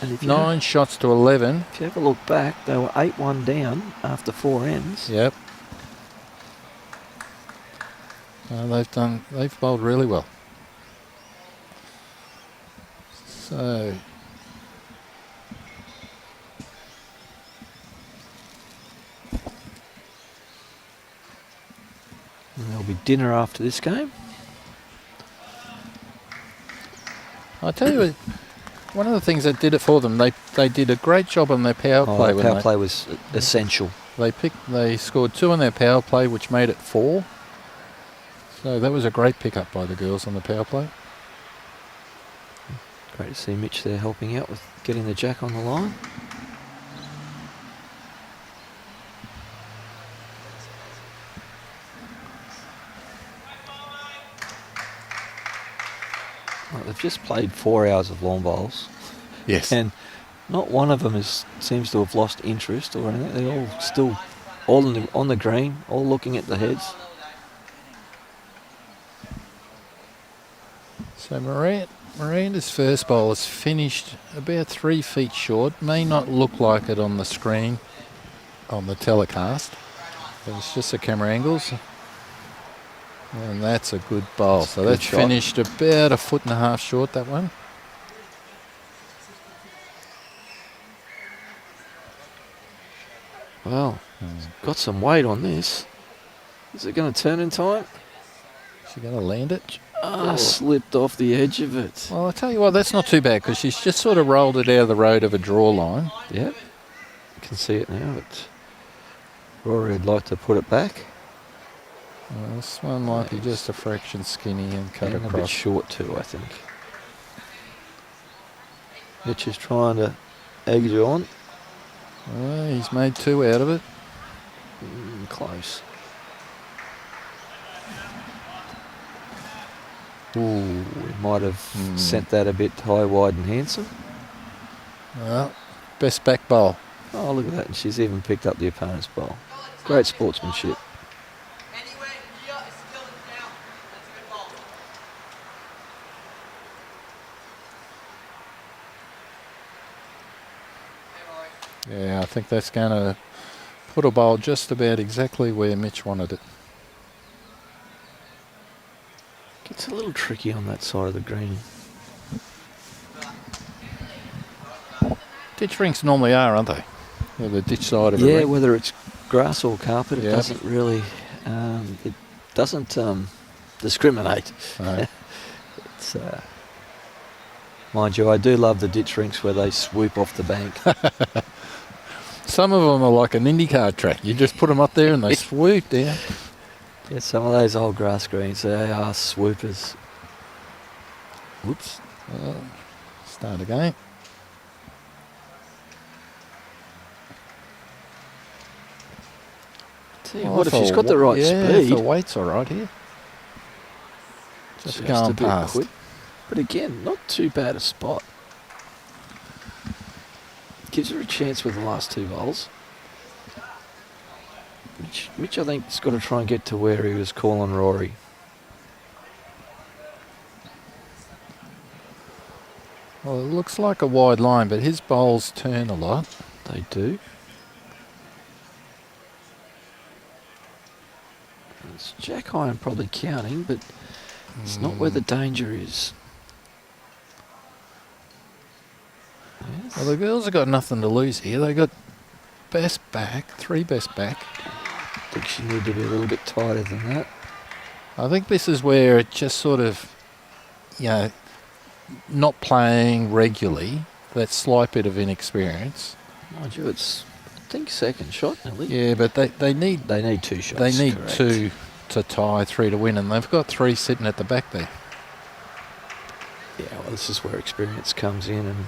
[SPEAKER 3] and if you
[SPEAKER 1] 9 shots to 11.
[SPEAKER 3] If you have a look back, they were 8-1 down after 4 ends.
[SPEAKER 1] Yep. They've bowled really well. So
[SPEAKER 3] And there'll be dinner after this game.
[SPEAKER 1] I tell you, one of the things that did it for them, they did a great job on their power play.
[SPEAKER 3] Power play was essential.
[SPEAKER 1] They scored 2 on their power play, which made it 4. So that was a great pickup by the girls on the power play.
[SPEAKER 3] Great to see Mitch there helping out with getting the jack on the line. Well, they've just played 4 hours of long bowls,
[SPEAKER 1] Yes.
[SPEAKER 3] and not one of them seems to have lost interest or anything. They're all still on the green, all looking at the heads.
[SPEAKER 1] So Miranda's first bowl is finished about 3 feet short. May not look like it on the screen, on the telecast, but it's just the camera angles. And that's a good bowl. So
[SPEAKER 3] Good
[SPEAKER 1] that's
[SPEAKER 3] shot.
[SPEAKER 1] finished about 1.5 feet short, that one.
[SPEAKER 3] Well, it's got some weight on this. Is it going to turn in time?
[SPEAKER 1] Is she going to land it?
[SPEAKER 3] Slipped off the edge of it.
[SPEAKER 1] Well, I tell you what, that's not too bad because she's just sort of rolled it out of the road of a draw line.
[SPEAKER 3] Yep. You can see it now, but Rory would like to put it back.
[SPEAKER 1] Well, this one might be just a fraction skinny and cut
[SPEAKER 3] And a bit
[SPEAKER 1] across.
[SPEAKER 3] short too, I think. Mitch is trying to egg you on.
[SPEAKER 1] Well, he's made 2 out of it.
[SPEAKER 3] Close. Ooh, we might have sent that a bit high, wide and handsome.
[SPEAKER 1] Well, best back bowl.
[SPEAKER 3] Oh, look at that. And she's even picked up the opponent's bowl. Great sportsmanship.
[SPEAKER 1] Yeah, I think that's going to put a bowl just about exactly where Mitch wanted it.
[SPEAKER 3] Gets a little tricky on that side of the green.
[SPEAKER 1] Ditch rinks normally are, aren't they? They're the ditch side of a
[SPEAKER 3] Yeah,
[SPEAKER 1] rink.
[SPEAKER 3] whether it's grass or carpet, it
[SPEAKER 1] Yeah.
[SPEAKER 3] doesn't really, it doesn't discriminate.
[SPEAKER 1] No.
[SPEAKER 3] It's, mind you, I do love the ditch rinks where they swoop off the bank.
[SPEAKER 1] Some of them are like an IndyCar track. You just put them up there and they swoop down.
[SPEAKER 3] Yeah, some of those old grass greens, they are swoopers.
[SPEAKER 1] Whoops. Start again.
[SPEAKER 3] Tell you what, if she's got the right
[SPEAKER 1] yeah,
[SPEAKER 3] speed,
[SPEAKER 1] the weight's all right here. Just
[SPEAKER 3] a
[SPEAKER 1] going
[SPEAKER 3] bit
[SPEAKER 1] past.
[SPEAKER 3] quick. But again, not too bad a spot. Gives her a chance with the last 2 bowls. Mitch, I think, has got to try and get to where he was calling Rory.
[SPEAKER 1] Well, it looks like a wide line, but his bowls turn a lot.
[SPEAKER 3] They do. It's Jack Iron probably counting, but it's not where the danger is. Yes.
[SPEAKER 1] Well, the girls have got nothing to lose here. They got best back, 3 best back.
[SPEAKER 3] I think she needed to be a little bit tighter than that.
[SPEAKER 1] I think this is where it just sort of, not playing regularly, that slight bit of inexperience.
[SPEAKER 3] Mind you, it's, I think, second shot, Ellie.
[SPEAKER 1] Yeah, but they need
[SPEAKER 3] 2 shots.
[SPEAKER 1] They need
[SPEAKER 3] correct.
[SPEAKER 1] 2 to tie, 3 to win, and they've got 3 sitting at the back there.
[SPEAKER 3] Yeah, well, this is where experience comes in, and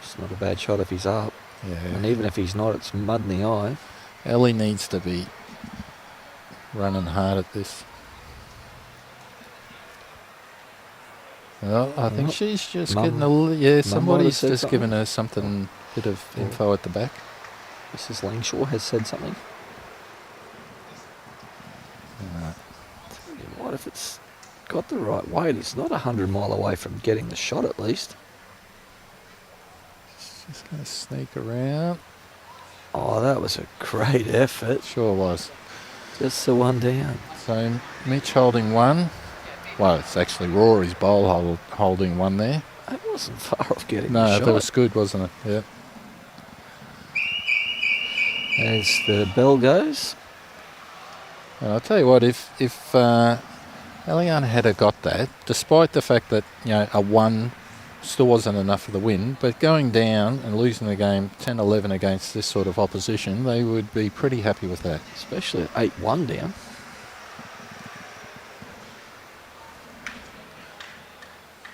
[SPEAKER 3] it's not a bad shot if he's up.
[SPEAKER 1] Yeah.
[SPEAKER 3] And even if he's not, it's mud in the eye.
[SPEAKER 1] Ellie needs to be running hard at this. Well, I think
[SPEAKER 3] Well,
[SPEAKER 1] she's just
[SPEAKER 3] Mum-
[SPEAKER 1] getting a
[SPEAKER 3] Mum might
[SPEAKER 1] somebody's
[SPEAKER 3] have said
[SPEAKER 1] just
[SPEAKER 3] something.
[SPEAKER 1] given her something, bit of info at the back.
[SPEAKER 3] Mrs. Langshore has said something. What if it's got the right weight? It's not 100 mile away from getting the shot at least.
[SPEAKER 1] Just going to sneak around.
[SPEAKER 3] Oh, that was a great effort.
[SPEAKER 1] Sure was.
[SPEAKER 3] Just the one down.
[SPEAKER 1] So Mitch holding 1. Well, it's actually Rory's bowl holding 1 there.
[SPEAKER 3] That wasn't far off getting
[SPEAKER 1] No,
[SPEAKER 3] the shot.
[SPEAKER 1] that was good, wasn't it? Yeah.
[SPEAKER 3] As the bell goes.
[SPEAKER 1] And I'll tell you what, if Elliama had got that, despite the fact that a 1 still wasn't enough for the win, but going down and losing the game 10-11 against this sort of opposition, they would be pretty happy with that.
[SPEAKER 3] Especially at 8-1 down.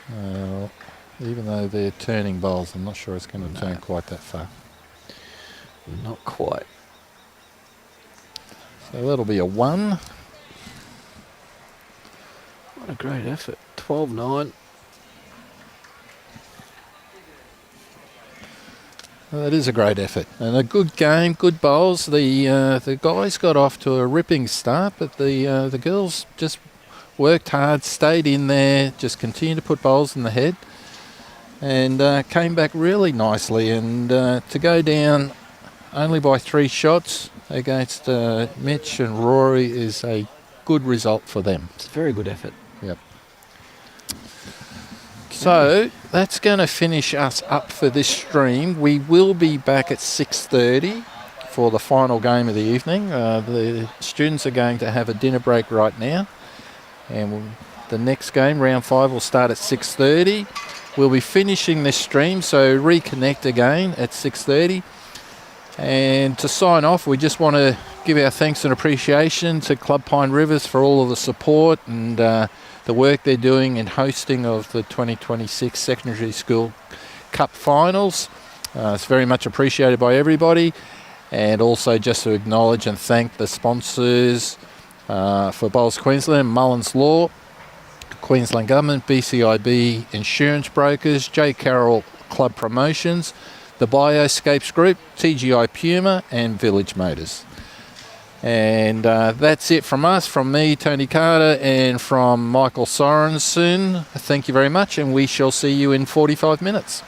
[SPEAKER 1] Well, even though they're turning bowls, I'm not sure it's going to turn quite that far.
[SPEAKER 3] Not quite.
[SPEAKER 1] So that'll be a 1.
[SPEAKER 3] What a great effort. 12-9.
[SPEAKER 1] Well, that is a great effort and a good game, good bowls. The guys got off to a ripping start, but the girls just worked hard, stayed in there, just continued to put bowls in the head, and came back really nicely. And to go down only by 3 shots against Mitch and Rory is a good result for them.
[SPEAKER 3] It's a very good effort.
[SPEAKER 1] Yep. So that's going to finish us up for this stream. We will be back at 6:30 for the final game of the evening. The students are going to have a dinner break right now, and the next game, round 5, will start at 6:30. We'll be finishing this stream, so reconnect again at 6:30. And to sign off, we just want to give our thanks and appreciation to Club Pine Rivers for all of the support and the work they're doing in hosting of the 2026 Secondary School Cup Finals. It's very much appreciated by everybody. And also just to acknowledge and thank the sponsors for Bowls Queensland, Mullins Law, Queensland Government, BCIB Insurance Brokers, J. Carroll Club Promotions, the Bioscapes Group, TGI Puma, and Village Motors. And that's it from us, from me, Tony Carter, and from Michael Sorensen. Thank you very much, and we shall see you in 45 minutes.